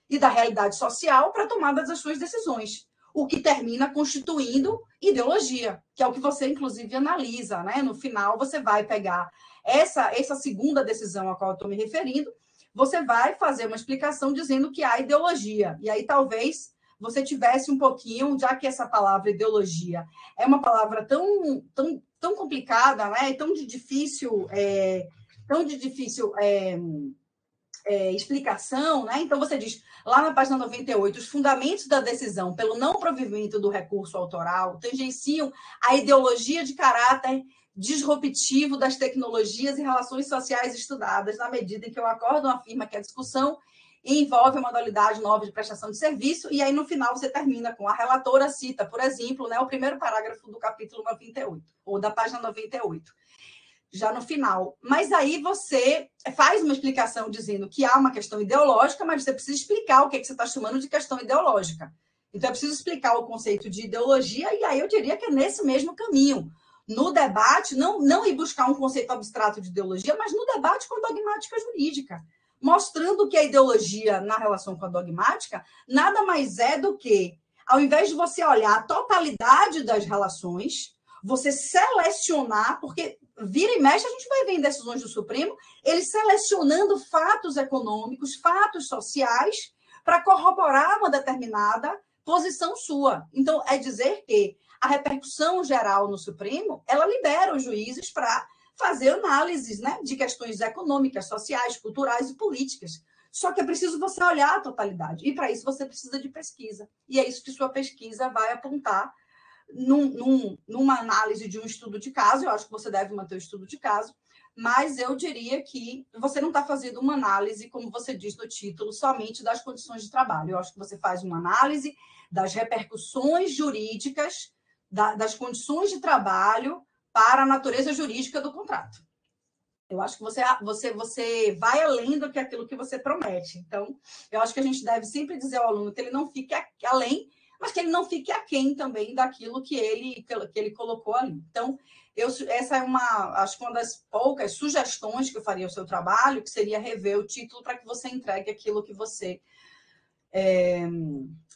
e da realidade social para tomada das suas decisões, o que termina constituindo ideologia, que é o que você, inclusive, analisa. Né? No final, você vai pegar essa segunda decisão a qual eu estou me referindo, você vai fazer uma explicação dizendo que há ideologia. E aí, talvez, você tivesse um pouquinho, já que essa palavra ideologia é uma palavra tão complicada, né? Tão de difícil explicação, né? Então, você diz, lá na página 98, os fundamentos da decisão pelo não provimento do recurso autoral tangenciam a ideologia de caráter disruptivo das tecnologias e relações sociais estudadas, na medida em que o acórdão afirma que a discussão envolve a modalidade nova de prestação de serviço, e aí, no final, você termina com a relatora cita, por exemplo, né, o primeiro parágrafo do capítulo 98, ou da página 98. Já no final. Mas aí você faz uma explicação dizendo que há uma questão ideológica, mas você precisa explicar o que você está chamando de questão ideológica. Então, é preciso explicar o conceito de ideologia, e aí eu diria que é nesse mesmo caminho. No debate, não ir buscar um conceito abstrato de ideologia, mas no debate com a dogmática jurídica, mostrando que a ideologia, na relação com a dogmática, nada mais é do que, ao invés de você olhar a totalidade das relações, você selecionar, porque vira e mexe, a gente vai ver em decisões do Supremo, eles selecionando fatos econômicos, fatos sociais, para corroborar uma determinada posição sua. Então, é dizer que a repercussão geral no Supremo, ela libera os juízes para fazer análises, né, de questões econômicas, sociais, culturais e políticas. Só que é preciso você olhar a totalidade. E, para isso, você precisa de pesquisa. E é isso que sua pesquisa vai apontar numa análise de um estudo de caso. Eu acho que você deve manter o estudo de caso, mas eu diria que você não está fazendo uma análise, como você diz no título, somente das condições de trabalho. Eu acho que você faz uma análise das repercussões jurídicas, das condições de trabalho para a natureza jurídica do contrato. Eu acho que você vai além do que aquilo que você promete. Então, eu acho que a gente deve sempre dizer ao aluno que ele não fique além, mas que ele não fique aquém também daquilo que ele colocou ali. Então, essa é acho que uma das poucas sugestões que eu faria ao seu trabalho, que seria rever o título para que você entregue aquilo que você...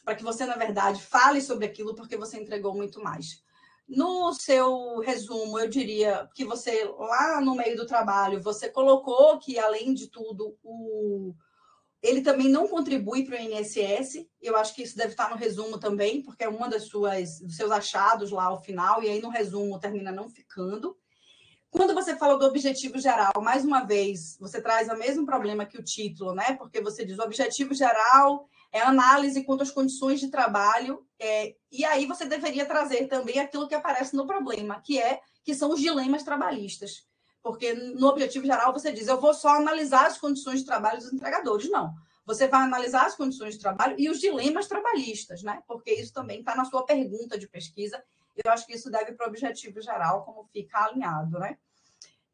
para que você, na verdade, fale sobre aquilo, porque você entregou muito mais. No seu resumo, eu diria que você, lá no meio do trabalho, você colocou que, além de tudo, ele também não contribui para o INSS, eu acho que isso deve estar no resumo também, porque é uma dos seus achados lá ao final, e aí no resumo termina não ficando. Quando você fala do objetivo geral, mais uma vez, você traz o mesmo problema que o título, né? Porque você diz o objetivo geral é análise quanto às condições de trabalho, e aí você deveria trazer também aquilo que aparece no problema, que são os dilemas trabalhistas. Porque no objetivo geral você diz, eu vou só analisar as condições de trabalho dos entregadores. Não. Você vai analisar as condições de trabalho e os dilemas trabalhistas, né? Porque isso também está na sua pergunta de pesquisa. Eu acho que isso deve para o objetivo geral, como fica alinhado, né?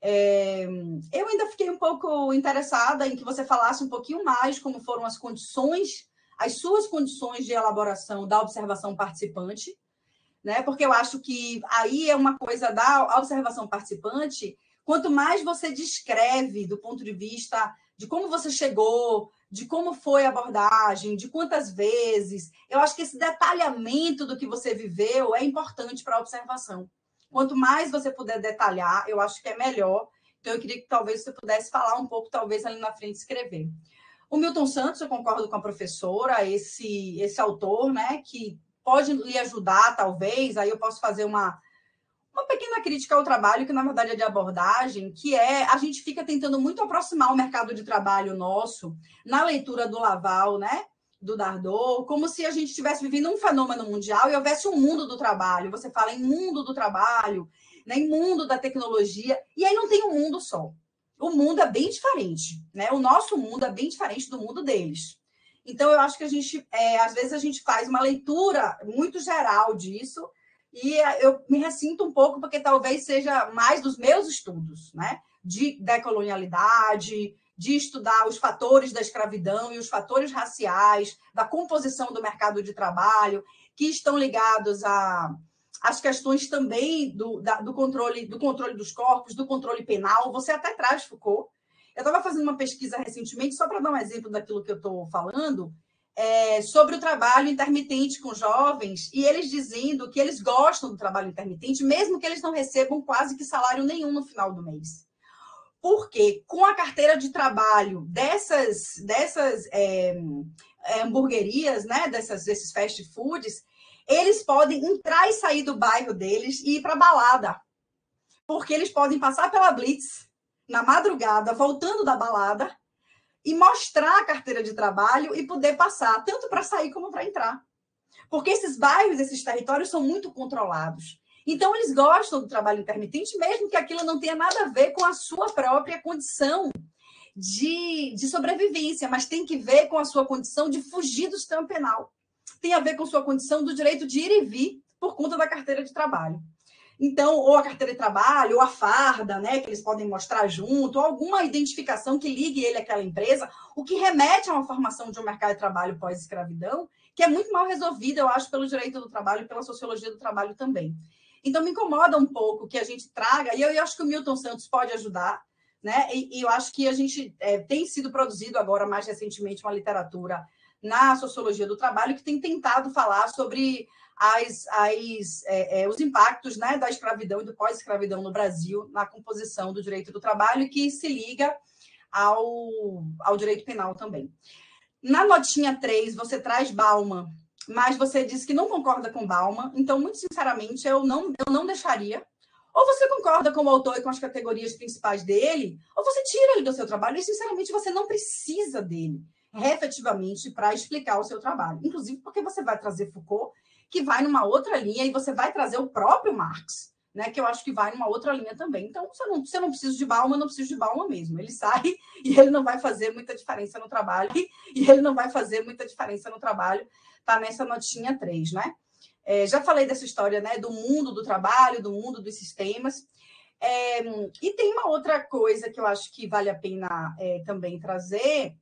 Eu ainda fiquei um pouco interessada em que você falasse um pouquinho mais como foram as condições, as suas condições de elaboração da observação participante, né? Porque eu acho que aí é uma coisa da observação participante, quanto mais você descreve do ponto de vista de como você chegou, de como foi a abordagem, de quantas vezes, eu acho que esse detalhamento do que você viveu é importante para a observação. Quanto mais você puder detalhar, eu acho que é melhor. Então, eu queria que talvez você pudesse falar um pouco, talvez ali na frente escrever. O Milton Santos, eu concordo com a professora, esse autor, né, que pode lhe ajudar, talvez, aí eu posso fazer uma pequena crítica ao trabalho, que na verdade é de abordagem, que é a gente fica tentando muito aproximar o mercado de trabalho nosso na leitura do Laval, né, do Dardot, como se a gente estivesse vivendo um fenômeno mundial e houvesse um mundo do trabalho. Você fala em mundo do trabalho, né, em mundo da tecnologia, e aí não tem um mundo só. O mundo é bem diferente, né? O nosso mundo é bem diferente do mundo deles. Então, eu acho que a gente, às vezes, a gente faz uma leitura muito geral disso, e eu me ressinto um pouco, porque talvez seja mais dos meus estudos, né? De decolonialidade, de estudar os fatores da escravidão e os fatores raciais, da composição do mercado de trabalho, que estão ligados às questões também do controle dos corpos, do controle penal. Você até traz Foucault. Eu estava fazendo uma pesquisa recentemente, só para dar um exemplo daquilo que eu estou falando, sobre o trabalho intermitente com jovens, e eles dizendo que eles gostam do trabalho intermitente, mesmo que eles não recebam quase que salário nenhum no final do mês. Porque com a carteira de trabalho dessas hamburguerias, né, desses fast foods, eles podem entrar e sair do bairro deles e ir para a balada. Porque eles podem passar pela Blitz na madrugada, voltando da balada, e mostrar a carteira de trabalho e poder passar, tanto para sair como para entrar. Porque esses bairros, esses territórios são muito controlados. Então, eles gostam do trabalho intermitente, mesmo que aquilo não tenha nada a ver com a sua própria condição de sobrevivência, mas tem que ver com a sua condição de fugir do sistema penal. Tem a ver com a sua condição do direito de ir e vir por conta da carteira de trabalho. Então, ou a carteira de trabalho, ou a farda, né, que eles podem mostrar junto, ou alguma identificação que ligue ele àquela empresa, o que remete a uma formação de um mercado de trabalho pós-escravidão, que é muito mal resolvida, eu acho, pelo direito do trabalho e pela sociologia do trabalho também. Então, me incomoda um pouco que a gente traga, e eu acho que o Milton Santos pode ajudar, né? E eu acho que a gente tem sido produzido agora, mais recentemente, uma literatura na sociologia do trabalho que tem tentado falar sobre os impactos, né, da escravidão e do pós-escravidão no Brasil na composição do direito do trabalho, que se liga ao direito penal também. Na notinha 3, você traz Bauman, mas você disse que não concorda com Bauman, então, muito sinceramente, eu não deixaria. Ou você concorda com o autor e com as categorias principais dele, ou você tira ele do seu trabalho, e, sinceramente, você não precisa dele, efetivamente, para explicar o seu trabalho. Inclusive porque você vai trazer Foucault, que vai numa outra linha, e você vai trazer o próprio Marx, né, que eu acho que vai numa outra linha também. Então, você não precisa de Bauman, não precisa de Bauman mesmo. Ele sai e ele não vai fazer muita diferença no trabalho, tá nessa notinha 3, né? Já falei dessa história, né, do mundo do trabalho, do mundo dos sistemas. E tem uma outra coisa que eu acho que vale a pena também trazer,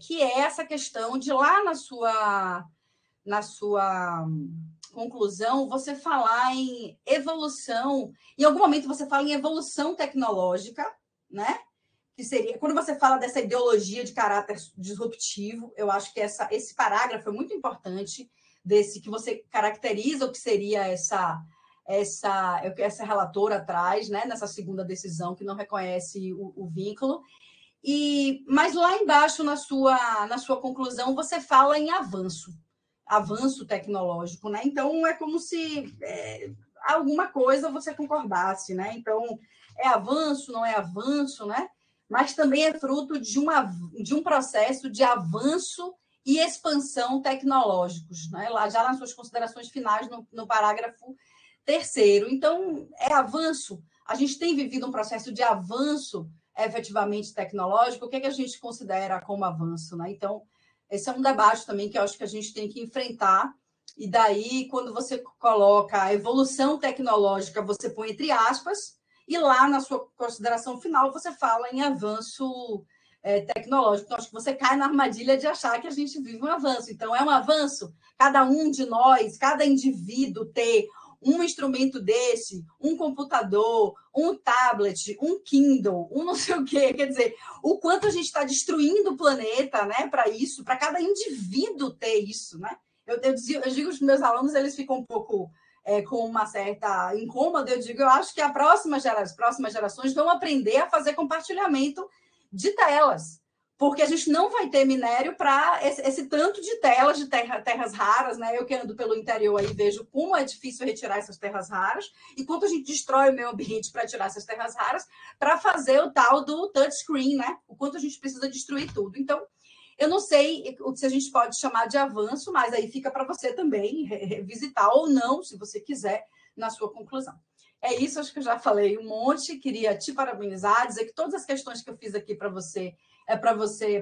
que é essa questão de lá na sua conclusão, você falar em evolução, em algum momento você fala em evolução tecnológica, né? Que seria, quando você fala dessa ideologia de caráter disruptivo, eu acho que esse parágrafo é muito importante, desse que você caracteriza o que seria essa relatora traz, né, nessa segunda decisão que não reconhece o vínculo. Mas lá embaixo, na sua conclusão, você fala em avanço tecnológico, né? Então, é como se alguma coisa você concordasse, né? Então, é avanço, não é avanço, né? Mas também é fruto de um processo de avanço e expansão tecnológicos, né? Lá já nas suas considerações finais, no parágrafo 3º. Então, é avanço. A gente tem vivido um processo de avanço efetivamente tecnológico. O que é que a gente considera como avanço, né? Então, esse é um debate também que eu acho que a gente tem que enfrentar. E daí, quando você coloca a evolução tecnológica, você põe entre aspas, e lá na sua consideração final você fala em avanço tecnológico. Então, acho que você cai na armadilha de achar que a gente vive um avanço. Então, é um avanço cada um de nós, cada indivíduo ter um instrumento desse, um computador, um tablet, um Kindle, um não sei o quê. Quer dizer, o quanto a gente está destruindo o planeta, né, para isso, para cada indivíduo ter isso, né? Eu digo aos meus alunos, eles ficam um pouco com uma certa incômoda. Eu acho que as próximas gerações vão aprender a fazer compartilhamento de telas, porque a gente não vai ter minério para esse tanto de telas de terras raras, né? Eu que ando pelo interior aí vejo como é difícil retirar essas terras raras e quanto a gente destrói o meio ambiente para tirar essas terras raras para fazer o tal do touchscreen, né? O quanto a gente precisa destruir tudo. Então, eu não sei se a gente pode chamar de avanço, mas aí fica para você também revisitar ou não, se você quiser, na sua conclusão. É isso, acho que eu já falei um monte, queria te parabenizar, dizer que todas as questões que eu fiz aqui para você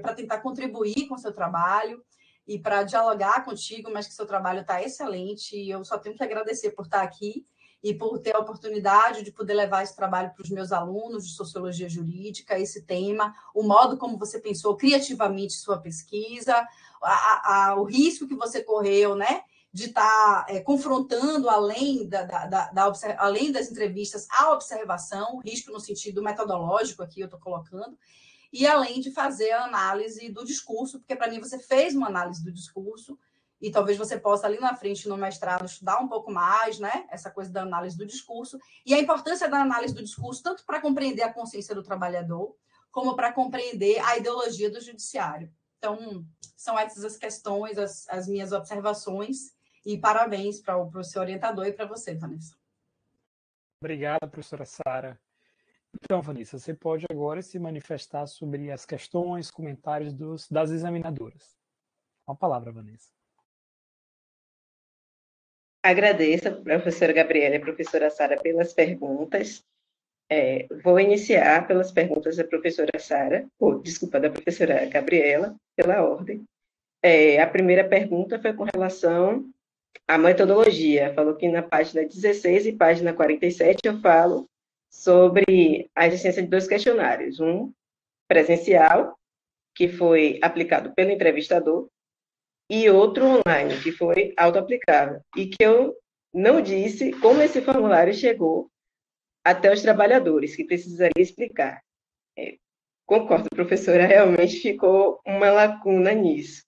para tentar contribuir com o seu trabalho e para dialogar contigo, mas que seu trabalho está excelente e eu só tenho que agradecer por estar aqui e por ter a oportunidade de poder levar esse trabalho para os meus alunos de Sociologia Jurídica, esse tema, o modo como você pensou criativamente sua pesquisa, o risco que você correu, né, de estar confrontando, além além das entrevistas, a observação, risco no sentido metodológico, aqui eu estou colocando, e além de fazer a análise do discurso, porque para mim você fez uma análise do discurso, e talvez você possa ali na frente, no mestrado, estudar um pouco mais, né? Essa coisa da análise do discurso, e a importância da análise do discurso, tanto para compreender a consciência do trabalhador, como para compreender a ideologia do judiciário. Então, são essas as questões, as minhas observações, e parabéns para o seu orientador e para você, Vanessa. Obrigada, professora Sara. Então, Vanessa, você pode agora se manifestar sobre as questões, comentários das examinadoras. Com a palavra, Vanessa. Agradeço a professora Gabriela e a professora Sara pelas perguntas. Vou iniciar pelas perguntas da professora Sara, da professora Gabriela, pela ordem. A primeira pergunta foi com relação à metodologia. Falou que na página 16 e página 47 eu falo sobre a existência de 2 questionários. Um presencial, que foi aplicado pelo entrevistador, e outro online, que foi autoaplicável. E que eu não disse como esse formulário chegou até os trabalhadores, que precisaria explicar. Concordo, professora, realmente ficou uma lacuna nisso.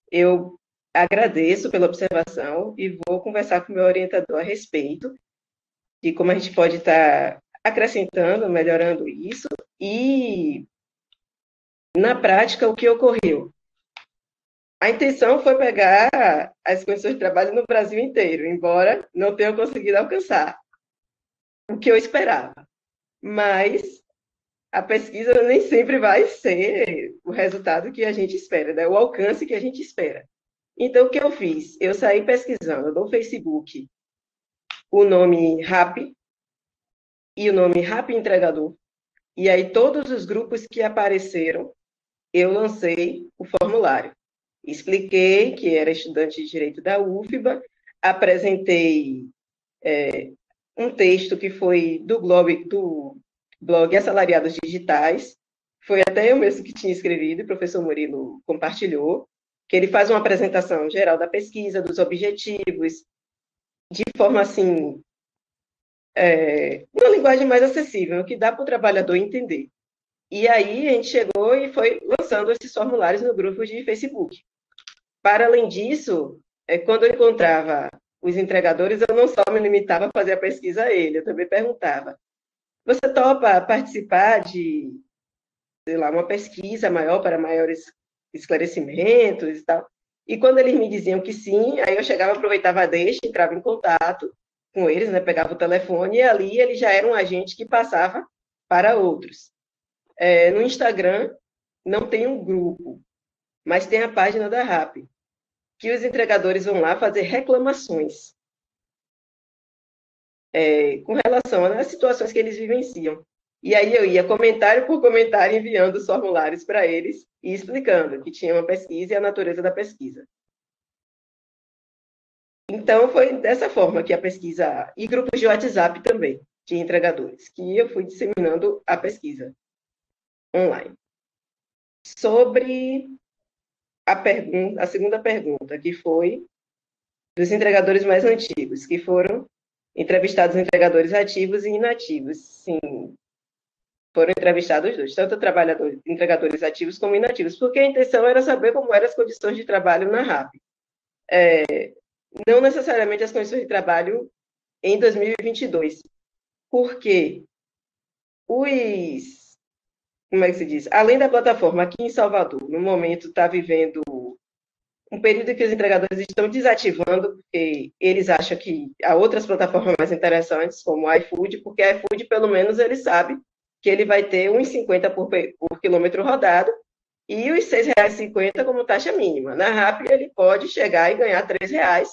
Eu agradeço pela observação e vou conversar com o meu orientador a respeito de como a gente pode estar acrescentando, melhorando isso, e, na prática, o que ocorreu? A intenção foi pegar as condições de trabalho no Brasil inteiro, embora não tenha conseguido alcançar o que eu esperava. Mas a pesquisa nem sempre vai ser o resultado que a gente espera, né? O alcance que a gente espera. Então, o que eu fiz? Eu saí pesquisando no Facebook o nome RAP e o nome RAP Entregador, e aí todos os grupos que apareceram, eu lancei o formulário. Expliquei que era estudante de Direito da UFBA, apresentei um texto que foi do blog Assalariados Digitais, foi até eu mesmo que tinha escrevido, e o professor Murilo compartilhou, que ele faz uma apresentação geral da pesquisa, dos objetivos, de forma assim, uma linguagem mais acessível, que dá para o trabalhador entender. E aí a gente chegou e foi lançando esses formulários no grupo de Facebook. Para além disso, quando eu encontrava os entregadores, eu não só me limitava a fazer a pesquisa a ele, eu também perguntava: você topa participar de sei lá, uma pesquisa maior para maiores esclarecimentos e tal. E quando eles me diziam que sim, aí eu chegava, aproveitava a deixa, entrava em contato com eles, né, pegava o telefone e ali ele já era um agente que passava para outros. No Instagram não tem um grupo, mas tem a página da RAP, que os entregadores vão lá fazer reclamações com relação às situações que eles vivenciam. E aí eu ia comentário por comentário enviando os formulários para eles e explicando que tinha uma pesquisa e a natureza da pesquisa. Então, foi dessa forma que a pesquisa, e grupos de WhatsApp também, de entregadores, que eu fui disseminando a pesquisa online. Sobre a segunda pergunta, que foi dos entregadores mais antigos, que foram entrevistados entregadores ativos e inativos. Sim, foram entrevistados os dois, tanto entregadores ativos como inativos, porque a intenção era saber como eram as condições de trabalho na RAP. Não necessariamente as condições de trabalho em 2022, porque como é que se diz? Além da plataforma aqui em Salvador, no momento está vivendo um período em que os entregadores estão desativando, porque eles acham que há outras plataformas mais interessantes, como o iFood, porque a iFood, pelo menos, ele sabe que ele vai ter 1,50 por quilômetro rodado e os R$ 6,50 como taxa mínima. Na RAP, ele pode chegar e ganhar R$ 3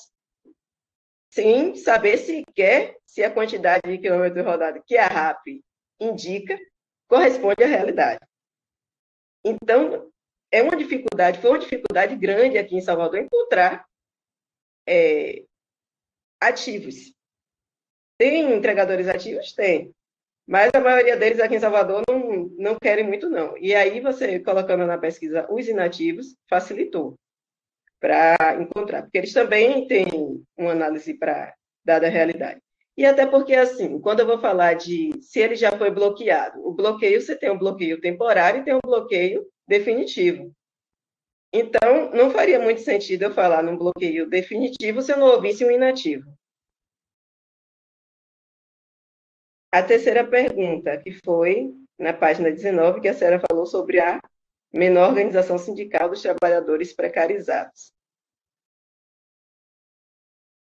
sem saber sequer se a quantidade de quilômetro rodado que a RAP indica corresponde à realidade. Então, foi uma dificuldade grande aqui em Salvador encontrar ativos. Tem entregadores ativos? Tem. Mas a maioria deles aqui em Salvador não querem muito, não. E aí, você colocando na pesquisa os inativos, facilitou para encontrar. Porque eles também têm uma análise para dada a realidade. E até porque, assim, quando eu vou falar de se ele já foi bloqueado, o bloqueio, você tem um bloqueio temporário e tem um bloqueio definitivo. Então, não faria muito sentido eu falar num bloqueio definitivo se eu não ouvisse um inativo. A terceira pergunta, que foi na página 19, que a senhora falou sobre a menor organização sindical dos trabalhadores precarizados.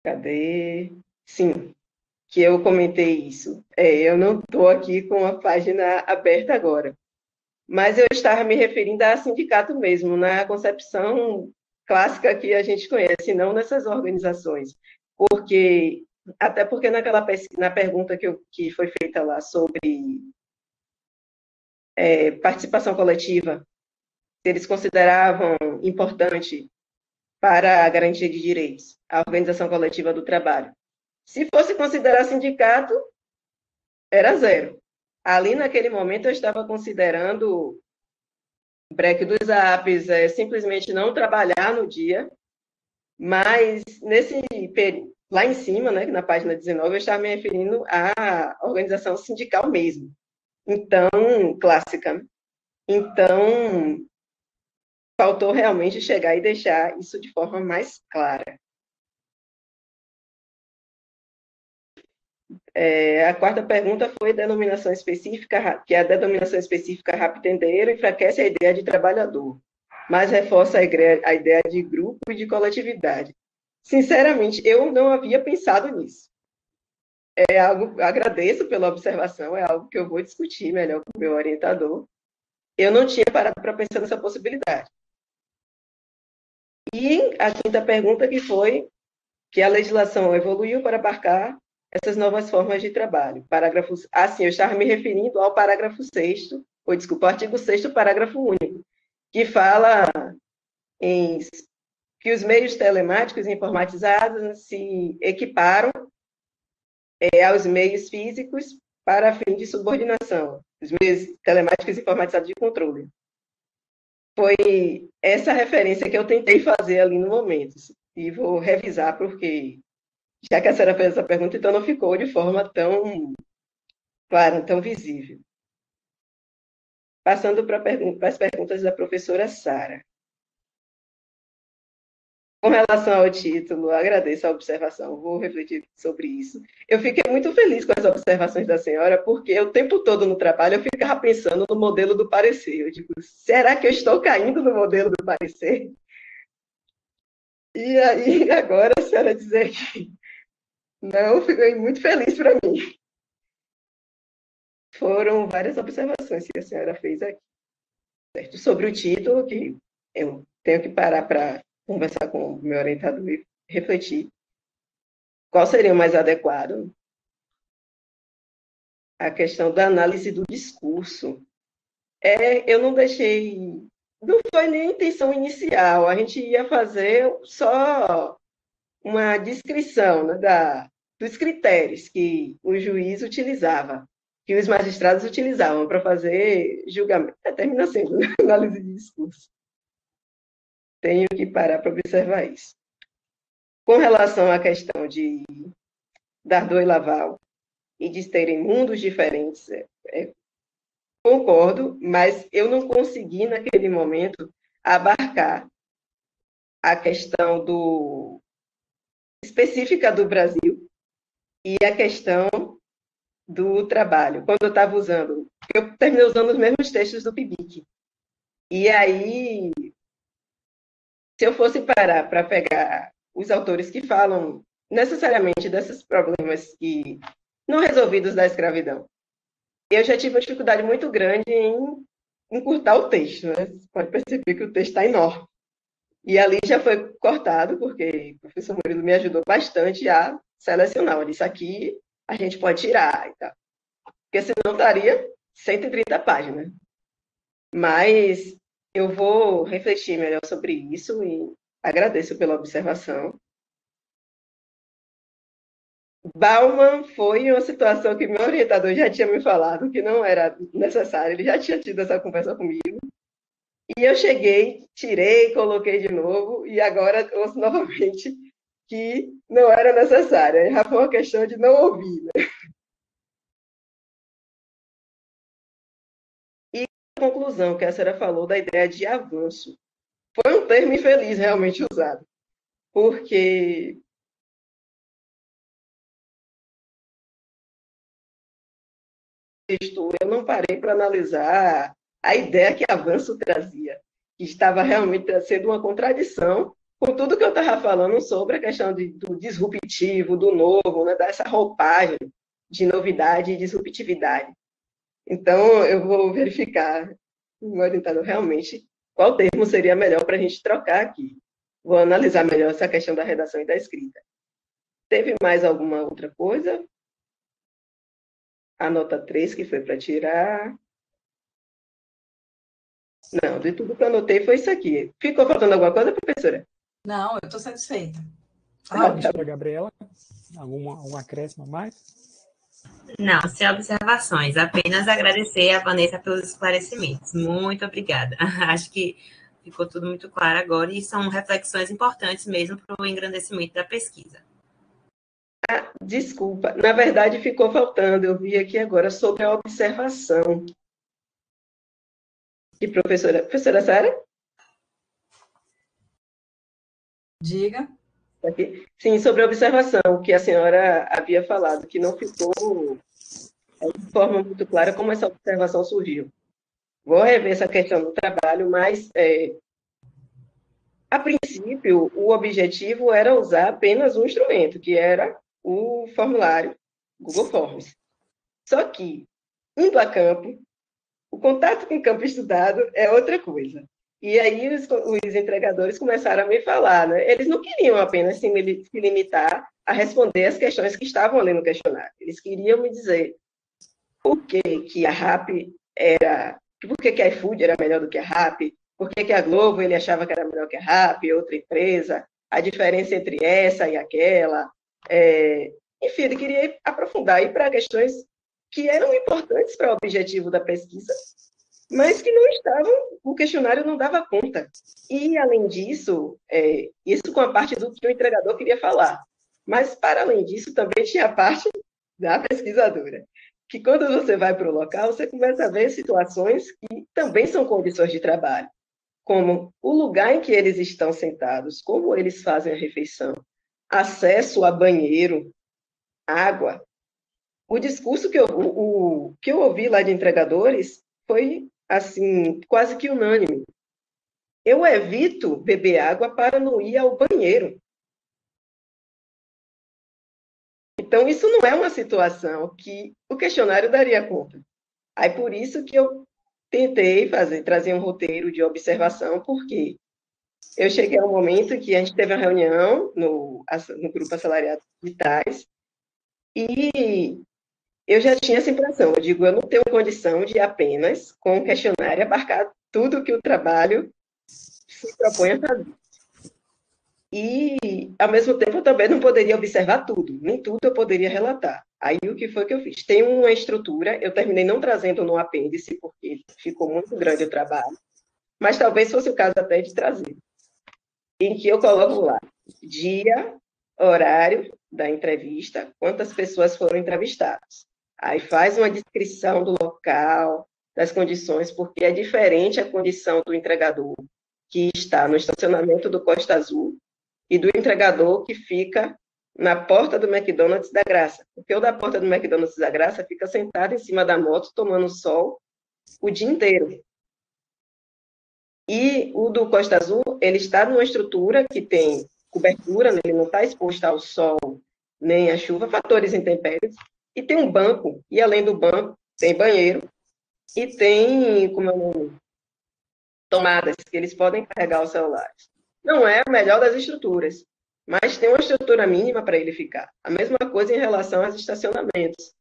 Cadê? Sim, que eu comentei isso. Eu não estou aqui com a página aberta agora, mas eu estava me referindo a sindicato mesmo, na concepção clássica que a gente conhece, não nessas organizações, porque até porque na pergunta que foi feita lá sobre participação coletiva, se eles consideravam importante para a garantia de direitos a organização coletiva do trabalho. Se fosse considerar sindicato, era zero. Ali, naquele momento, eu estava considerando o break dos apps, simplesmente não trabalhar no dia, mas lá em cima, né, na página 19, eu estava me referindo à organização sindical mesmo. Então, clássica. Então, faltou realmente chegar e deixar isso de forma mais clara. A quarta pergunta foi denominação específica, que a denominação específica rapitendeiro enfraquece a ideia de trabalhador, mas reforça a ideia de grupo e de coletividade. Sinceramente, eu não havia pensado nisso. Agradeço pela observação, é algo que eu vou discutir melhor com o meu orientador. Eu não tinha parado para pensar nessa possibilidade. E a quinta pergunta que foi que a legislação evoluiu para abarcar essas novas formas de trabalho. Eu estava me referindo ao parágrafo 6º, ou desculpa, o artigo 6º, parágrafo único, que fala que os meios telemáticos informatizados se equiparam aos meios físicos para fim de subordinação, os meios telemáticos informatizados de controle. Foi essa referência que eu tentei fazer ali no momento, e vou revisar porque já que a senhora fez essa pergunta, então não ficou de forma tão clara, tão visível. Passando para as perguntas da professora Sara. Com relação ao título, agradeço a observação, vou refletir sobre isso. Eu fiquei muito feliz com as observações da senhora, porque o tempo todo no trabalho eu ficava pensando no modelo do parecer. Eu digo, será que eu estou caindo no modelo do parecer? E aí, agora a senhora dizer que não, fiquei muito feliz para mim. Foram várias observações que a senhora fez aqui. Certo? Sobre o título, que eu tenho que parar para conversar com o meu orientador e refletir qual seria o mais adequado. A questão da análise do discurso. Eu não deixei, não foi nem a intenção inicial, a gente ia fazer só uma descrição, né, dos critérios que o juiz utilizava, que os magistrados utilizavam para fazer julgamento. Termina sendo, né, análise de discurso. Tenho que parar para observar isso. Com relação à questão de Dardot e Laval e de terem mundos diferentes, concordo, mas eu não consegui, naquele momento, abarcar a questão específica do Brasil e a questão do trabalho. Quando eu estava usando, eu terminei usando os mesmos textos do PIBIC. E aí, se eu fosse parar para pegar os autores que falam necessariamente desses problemas que não resolvidos da escravidão, eu já tive uma dificuldade muito grande em encurtar o texto, né? Você pode perceber que o texto está enorme. E ali já foi cortado, porque o professor Murilo me ajudou bastante a selecionar. Ele disse, aqui a gente pode tirar e tal. Porque senão estaria 130 páginas. Mas eu vou refletir melhor sobre isso e agradeço pela observação. Bauman foi uma situação que meu orientador já tinha me falado que não era necessário, ele já tinha tido essa conversa comigo. E eu cheguei, tirei, coloquei de novo, e agora ouço novamente que não era necessário. Já foi uma questão de não ouvir. Né? E a conclusão que a senhora falou da ideia de avanço. Foi um termo infeliz realmente usado, porque eu não parei para analisar a ideia que avanço trazia, que estava realmente sendo uma contradição com tudo que eu estava falando sobre a questão do disruptivo, do novo, né, dessa roupagem de novidade e disruptividade. Então, eu vou verificar, meu orientador, realmente, qual termo seria melhor para a gente trocar aqui. Vou analisar melhor essa questão da redação e da escrita. Teve mais alguma outra coisa? A nota 3, que foi para tirar. Não, de tudo que eu anotei foi isso aqui. Ficou faltando alguma coisa, professora? Não, eu estou satisfeita. Professora Gabriela, algum acréscimo a mais? Não, sem observações. Apenas agradecer a Vanessa pelos esclarecimentos. Muito obrigada. Acho que ficou tudo muito claro agora e são reflexões importantes mesmo para o engrandecimento da pesquisa. Desculpa, na verdade ficou faltando. Eu vi aqui agora sobre a observação. E professora Sara? Diga. Aqui. Sim, sobre a observação, que a senhora havia falado, que não ficou de forma muito clara como essa observação surgiu. Vou rever essa questão do trabalho, mas, a princípio, o objetivo era usar apenas um instrumento, que era o formulário Google Forms. Só que, indo a campo, o contato com o campo estudado é outra coisa. E aí os entregadores começaram a me falar, né? Eles não queriam apenas se limitar a responder as questões que estavam ali no questionário. Eles queriam me dizer por que a RAP era... Por que a iFood era melhor do que a RAP? Por que a Globo ele achava que era melhor que a RAP, outra empresa? A diferença entre essa e aquela? Enfim, ele queria aprofundar aí para questões que eram importantes para o objetivo da pesquisa, mas que não estavam, o questionário não dava conta. E, além disso, isso com a parte do que o entregador queria falar. Mas, para além disso, também tinha a parte da pesquisadora, que quando você vai para o local, você começa a ver situações que também são condições de trabalho. como o lugar em que eles estão sentados, como eles fazem a refeição, acesso a banheiro, água. O discurso que eu ouvi lá de entregadores foi, assim, quase que unânime. Eu evito beber água para não ir ao banheiro. Então, isso não é uma situação que o questionário daria conta. Aí, por isso que eu tentei trazer um roteiro de observação, porque eu cheguei a um momento que a gente teve uma reunião no Grupo Assalariados Digitais e eu já tinha essa impressão. Eu digo, eu não tenho condição de apenas, com o questionário, abarcar tudo que o trabalho se propõe a fazer. E, ao mesmo tempo, eu também não poderia observar tudo, nem tudo eu poderia relatar. Aí, o que foi que eu fiz? Tem uma estrutura, eu terminei não trazendo no apêndice, porque ficou muito grande o trabalho, mas talvez fosse o caso até de trazer, em que eu coloco lá dia, horário da entrevista, quantas pessoas foram entrevistadas. Aí faz uma descrição do local, das condições, porque é diferente a condição do entregador que está no estacionamento do Costa Azul e do entregador que fica na porta do McDonald's da Graça. Porque o da porta do McDonald's da Graça fica sentado em cima da moto, tomando sol o dia inteiro. E o do Costa Azul, ele está numa estrutura que tem cobertura, né? Ele não está exposto ao sol nem à chuva, fatores intempéries, e tem um banco, e além do banco, tem banheiro, e tem, como é o nome? Tomadas, que eles podem carregar os celulares. Não é a melhor das estruturas, mas tem uma estrutura mínima para ele ficar. A mesma coisa em relação aos estacionamentos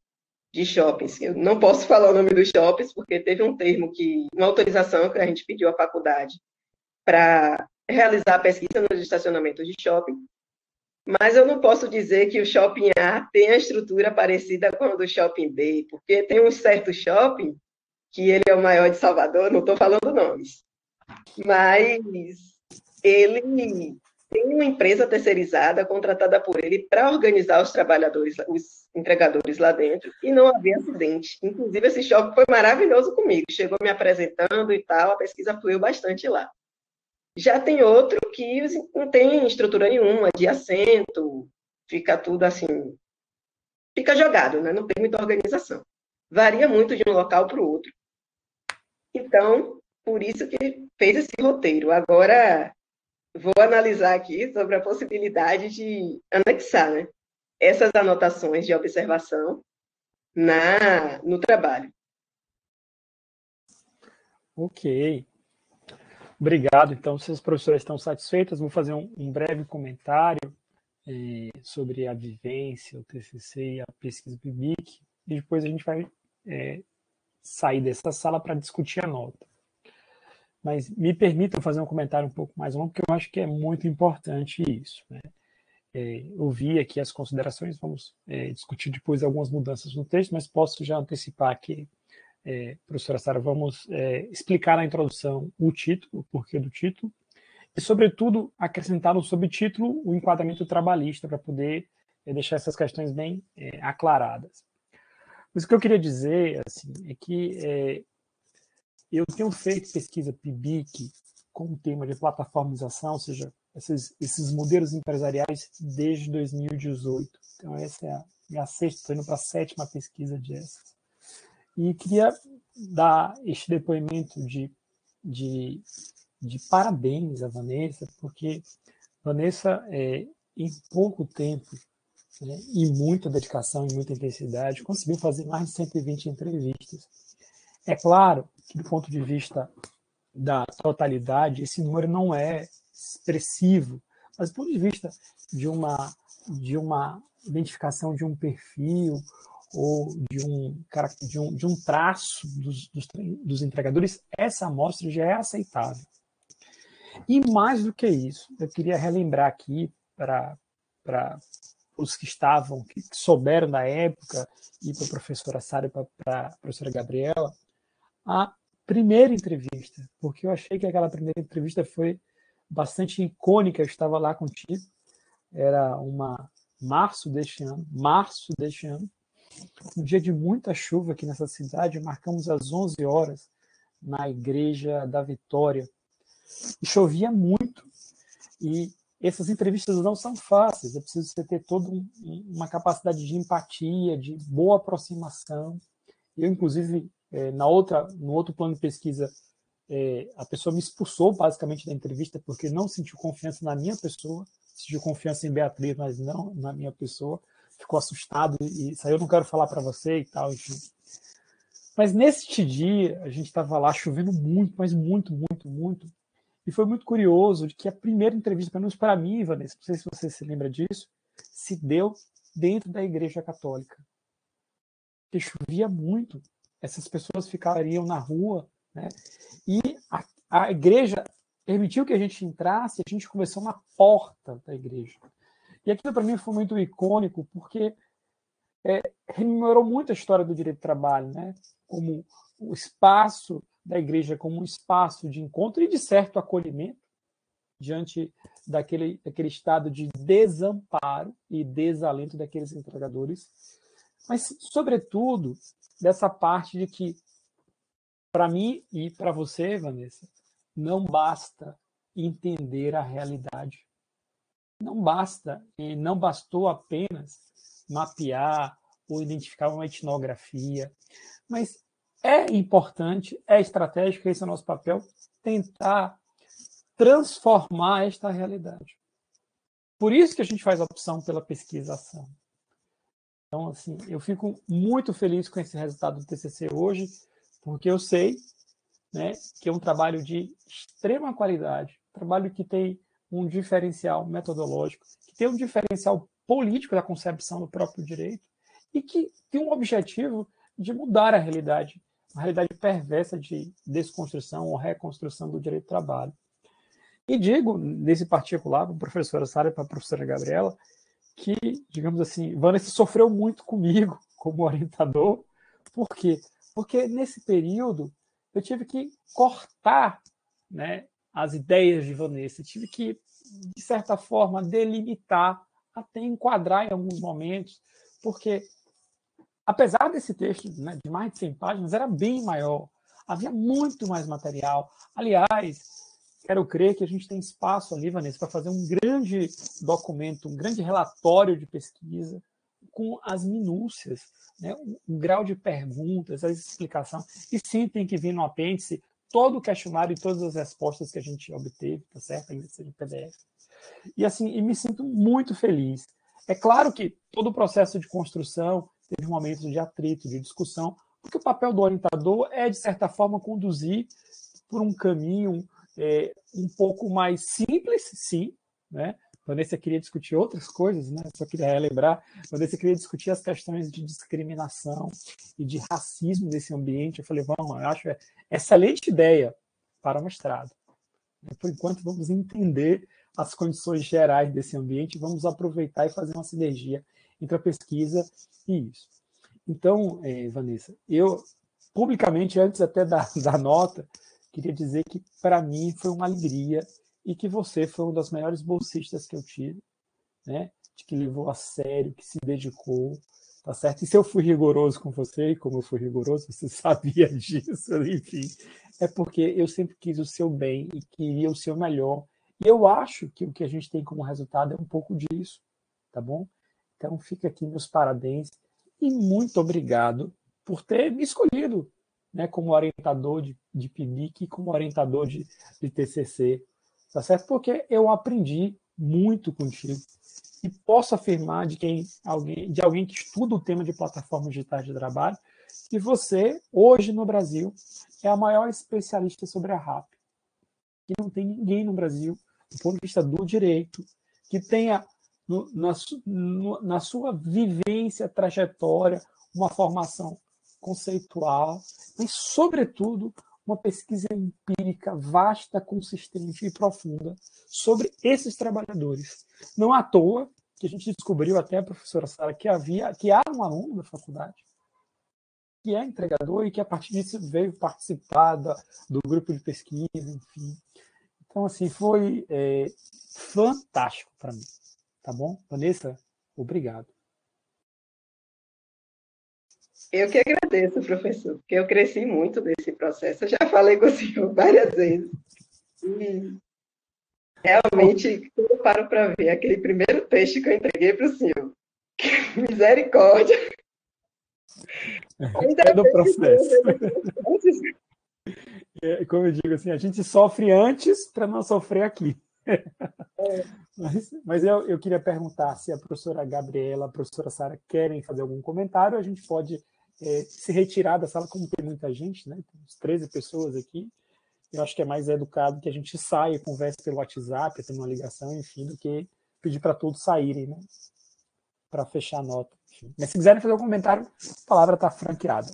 de shoppings. Eu não posso falar o nome dos shoppings, porque teve um termo uma autorização que a gente pediu à faculdade para realizar a pesquisa nos estacionamentos de shopping, mas eu não posso dizer que o shopping A tem a estrutura parecida com a do shopping B, porque tem um certo shopping que ele é o maior de Salvador, não estou falando nomes, mas ele tem uma empresa terceirizada contratada por ele para organizar os trabalhadores, os entregadores lá dentro, e não havia acidente. Inclusive, esse shopping foi maravilhoso comigo, chegou me apresentando e tal, a pesquisa fluiu bastante lá. Já tem outro que não tem estrutura nenhuma, de assento, fica tudo assim, fica jogado, né? Não tem muita organização. Varia muito de um local para o outro. Então, por isso que fez esse roteiro. Agora, vou analisar aqui sobre a possibilidade de anexar, né, essas anotações de observação no trabalho. Ok. Obrigado. Então, se as professoras estão satisfeitas, vou fazer um breve comentário sobre a vivência, o TCC e a pesquisa PIBIC, e depois a gente vai sair dessa sala para discutir a nota. Mas me permitam fazer um comentário um pouco mais longo, porque eu acho que é muito importante isso, né? Ouvir aqui as considerações, vamos discutir depois algumas mudanças no texto, mas posso já antecipar aqui, professora Sara, vamos explicar na introdução o título, o porquê do título, e, sobretudo, acrescentar no subtítulo o enquadramento trabalhista, para poder deixar essas questões bem aclaradas. Mas o que eu queria dizer assim, é que eu tenho feito pesquisa PIBIC com o tema de plataformização, ou seja, esses modelos empresariais desde 2018. Então, essa é a sexta, estou indo para a sétima pesquisa dessas. E queria dar este depoimento de parabéns à Vanessa, porque Vanessa, em pouco tempo, né, e muita dedicação e muita intensidade, conseguiu fazer mais de 120 entrevistas. É claro que, do ponto de vista da totalidade, esse número não é expressivo, mas do ponto de vista de uma identificação de um perfil ou de um traço dos entregadores, essa amostra já é aceitável. E mais do que isso, eu queria relembrar aqui para os que souberam da época, e para a professora Sara e para a professora Gabriela, a primeira entrevista, porque eu achei que aquela primeira entrevista foi bastante icônica. Eu estava lá contigo, era março deste ano, um dia de muita chuva aqui nessa cidade. Marcamos às 11 horas na Igreja da Vitória, e chovia muito. E essas entrevistas não são fáceis, é preciso você ter toda uma capacidade de empatia, de boa aproximação. Eu, inclusive, no outro plano de pesquisa, a pessoa me expulsou basicamente da entrevista porque não sentiu confiança na minha pessoa, sentiu confiança em Beatriz, mas não na minha pessoa, ficou assustado e saiu, não quero falar para você e tal, enfim. Mas neste dia, a gente estava lá chovendo muito, mas muito, muito, muito, e foi muito curioso de que a primeira entrevista, pelo menos para mim, Vanessa, não sei se você se lembra disso, se deu dentro da Igreja Católica. Porque chovia muito, essas pessoas ficariam na rua, né? E a igreja permitiu que a gente entrasse, a gente começou na porta da igreja. E aquilo para mim foi muito icônico, porque rememorou muito a história do direito do trabalho, né? Como o espaço da igreja, como um espaço de encontro e de certo acolhimento diante daquele estado de desamparo e desalento daqueles entregadores. Mas, sobretudo, dessa parte de que, para mim e para você, Vanessa, não basta entender a realidade. Não basta, e não bastou apenas mapear ou identificar uma etnografia, mas é importante, é estratégico, esse é o nosso papel, tentar transformar esta realidade. Por isso que a gente faz a opção pela pesquisação. Então, assim, eu fico muito feliz com esse resultado do TCC hoje, porque eu sei, né, que é um trabalho de extrema qualidade, trabalho que tem um diferencial metodológico, que tem um diferencial político da concepção do próprio direito e que tem um objetivo de mudar a realidade, uma realidade perversa de desconstrução ou reconstrução do direito do trabalho. E digo, nesse particular, para a professora Sara e para a professora Gabriela, que, digamos assim, Vanessa sofreu muito comigo como orientador. Por quê? Porque nesse período eu tive que cortar, né, as ideias de Vanessa, tive que, de certa forma, delimitar, até enquadrar em alguns momentos, porque, apesar desse texto, né, de mais de 100 páginas, era bem maior, havia muito mais material. Aliás, quero crer que a gente tem espaço ali, Vanessa, para fazer um grande documento, um grande relatório de pesquisa com as minúcias, né? Um grau de perguntas, a explicação. E sim, tem que vir no apêndice todo o questionário e todas as respostas que a gente obteve, tá certo? Ainda seja em PDF. E assim, e me sinto muito feliz. É claro que todo o processo de construção teve momentos de atrito, de discussão, porque o papel do orientador é, de certa forma, conduzir por um caminho um pouco mais simples, sim, né? Vanessa queria discutir outras coisas, né? Só queria relembrar, Vanessa queria discutir as questões de discriminação e de racismo nesse ambiente. Eu falei, vamos, eu acho excelente ideia para o mestrado. Por enquanto, vamos entender as condições gerais desse ambiente, vamos aproveitar e fazer uma sinergia entre a pesquisa e isso. Então, Vanessa, eu, publicamente, antes até da nota, queria dizer que, para mim, foi uma alegria e que você foi uma das melhores bolsistas que eu tive, né? De que levou a sério, que se dedicou, tá certo? E se eu fui rigoroso com você, e como eu fui rigoroso, você sabia disso, enfim, é porque eu sempre quis o seu bem e queria o seu melhor. E eu acho que o que a gente tem como resultado é um pouco disso, tá bom? Então, fica aqui meus parabéns e muito obrigado por ter me escolhido, né, como orientador de PIBIC e como orientador de TCC, tá certo? Porque eu aprendi muito contigo e posso afirmar de alguém que estuda o tema de plataformas digitais de trabalho, que você, hoje no Brasil, é a maior especialista sobre a RAP. Que não tem ninguém no Brasil, do ponto de vista do direito, que tenha na sua vivência, trajetória, uma formação conceitual, mas, sobretudo, uma pesquisa empírica vasta, consistente e profunda sobre esses trabalhadores. Não à toa que a gente descobriu até, professora Sara, que há um aluno da faculdade que é entregador e que, a partir disso, veio participar do grupo de pesquisa, enfim. Então, assim, foi fantástico para mim. Tá bom? Vanessa, obrigado. Eu que agradeço, professor, porque eu cresci muito nesse processo. Eu já falei com o senhor várias vezes. Realmente, quando eu paro para ver aquele primeiro texto que eu entreguei para o senhor, misericórdia, ainda É do bem que o senhor processo. fez aqui Como eu digo assim, a gente sofre antes para não sofrer aqui. Mas eu queria perguntar se a professora Gabriela, a professora Sara querem fazer algum comentário, a gente pode se retirar da sala, como tem muita gente, né? Tem uns 13 pessoas aqui. Eu acho que é mais educado que a gente saia, converse pelo WhatsApp, tenha uma ligação, enfim, do que pedir para todos saírem, né? Para fechar a nota. Enfim. Mas se quiserem fazer algum comentário, a palavra está franqueada.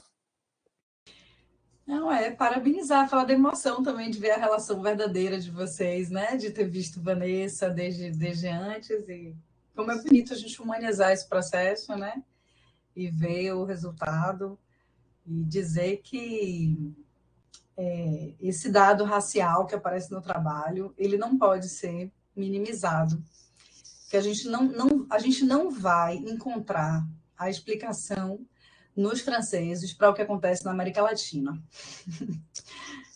Não, parabenizar, falar da emoção também de ver a relação verdadeira de vocês, né? De ter visto Vanessa desde antes e como é bonito a gente humanizar esse processo, né? E ver o resultado e dizer que esse dado racial que aparece no trabalho, ele não pode ser minimizado, que a gente não vai encontrar a explicação nos franceses para o que acontece na América Latina.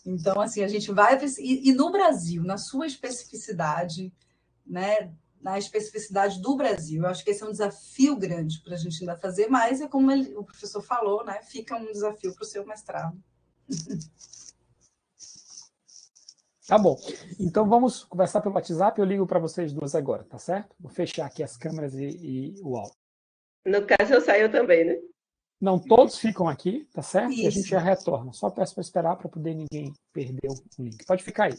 Então, assim, a gente vai... E no Brasil, na sua especificidade, né, na especificidade do Brasil, eu acho que esse é um desafio grande para a gente ainda fazer, mas é como o professor falou, né, fica um desafio para o seu mestrado. Tá bom. Então vamos conversar pelo WhatsApp. Eu ligo para vocês duas agora, tá certo? Vou fechar aqui as câmeras e o áudio. No caso, eu saio também, né? Não, todos ficam aqui, tá certo? Isso. E a gente já retorna. Só peço para esperar para poder ninguém perder o link. Pode ficar aí.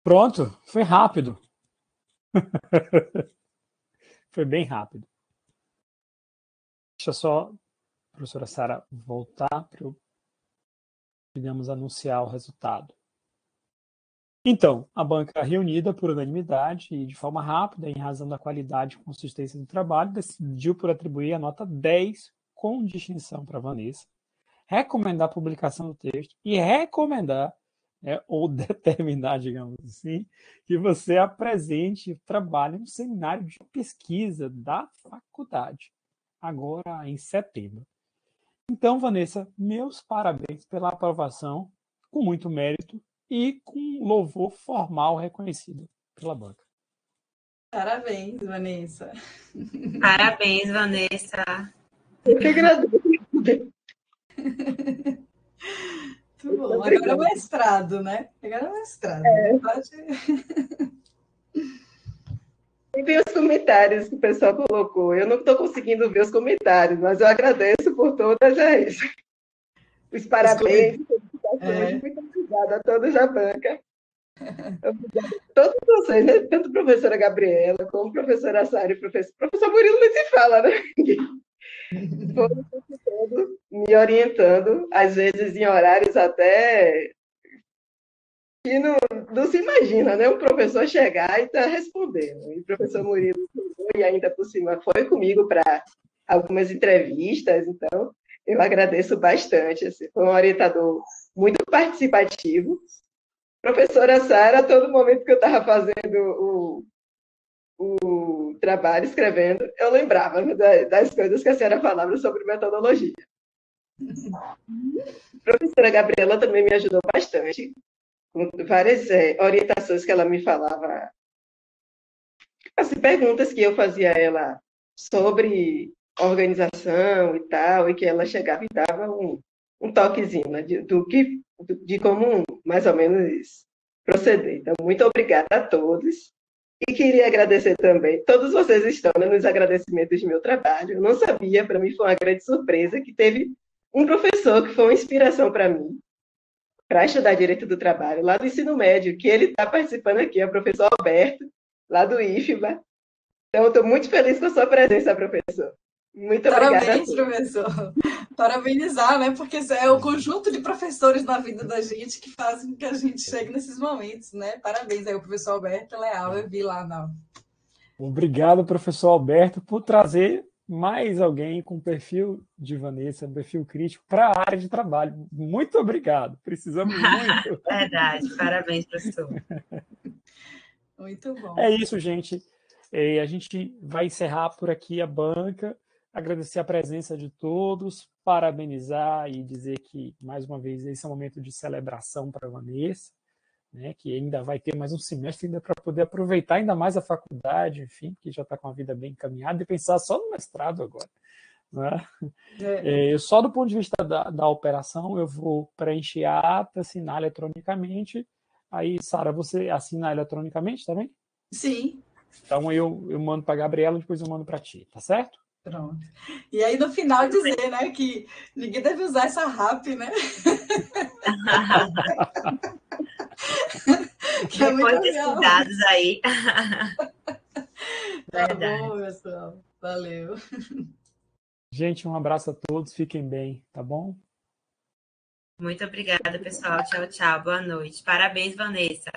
Pronto, foi rápido. Foi bem rápido. Deixa só a professora Sara voltar para eu, digamos, anunciar o resultado. Então, a banca reunida por unanimidade e de forma rápida, em razão da qualidade e consistência do trabalho, decidiu por atribuir a nota 10 com distinção para Vanessa, recomendar a publicação do texto e recomendar, ou determinar, digamos assim, que você apresente o trabalho no seminário de pesquisa da faculdade, agora em setembro. Então, Vanessa, meus parabéns pela aprovação, com muito mérito e com louvor formal reconhecido pela banca. Parabéns, Vanessa. Parabéns, Vanessa. Eu que agradeço. Muito bom. Agora é o mestrado, né? Agora é o mestrado. Pode... E vi os comentários que o pessoal colocou. Eu não estou conseguindo ver os comentários, mas eu agradeço por todas os parabéns. Muito obrigada a todos da banca. Obrigada a todos vocês, né? Tanto a professora Gabriela, como a professora Sara e o professor Murilo, nem se fala, né? Foram todos me orientando, às vezes em horários até que não se imagina, né? Um professor chegar e estar respondendo. E o professor Murilo e ainda por cima foi comigo para algumas entrevistas, então eu agradeço bastante. Assim, foi um orientador muito participativo. Professora Sara, a todo momento que eu estava fazendo o trabalho, escrevendo, eu lembrava das coisas que a senhora falava sobre metodologia. A professora Gabriela também me ajudou bastante, com várias orientações que ela me falava, assim, perguntas que eu fazia a ela sobre organização e tal, e que ela chegava e dava um toquezinho, né, de como mais ou menos proceder. Então, muito obrigada a todos. E queria agradecer também, todos vocês estão, né, nos agradecimentos de meu trabalho. Eu não sabia, para mim foi uma grande surpresa que teve um professor que foi uma inspiração para mim, para estudar Direito do Trabalho, lá do ensino médio, que ele está participando aqui, é o professor Alberto, lá do IFBA. Então, estou muito feliz com a sua presença, professor. Muito obrigada. Parabéns, professor. Parabenizar, né? Porque é o conjunto de professores na vida da gente que fazem com que a gente chegue nesses momentos, né? Parabéns aí, o professor Alberto Leal, eu vi lá na... Obrigado, professor Alberto, por trazer mais alguém com perfil de Vanessa, um perfil crítico para a área de trabalho. Muito obrigado, precisamos muito. Verdade, parabéns, professor. Muito bom. É isso, gente. A gente vai encerrar por aqui a banca, agradecer a presença de todos, parabenizar e dizer que, mais uma vez, esse é um momento de celebração para a Vanessa, né, que ainda vai ter mais um semestre ainda para poder aproveitar ainda mais a faculdade, enfim, que já está com a vida bem encaminhada, e pensar só no mestrado agora. Né? Só do ponto de vista da operação, eu vou preencher a ata, assinar eletronicamente. Aí, Sara, você assina eletronicamente também? Sim. Então eu mando para a Gabriela, depois eu mando para ti, tá certo? Pronto. E aí no final dizer, né, que ninguém deve usar essa RAP, né? Que é muito legal. Cuidados aí. Tá bom, pessoal. Valeu. Gente, um abraço a todos, fiquem bem, tá bom? Muito obrigada, pessoal. Tchau, tchau. Boa noite. Parabéns, Vanessa.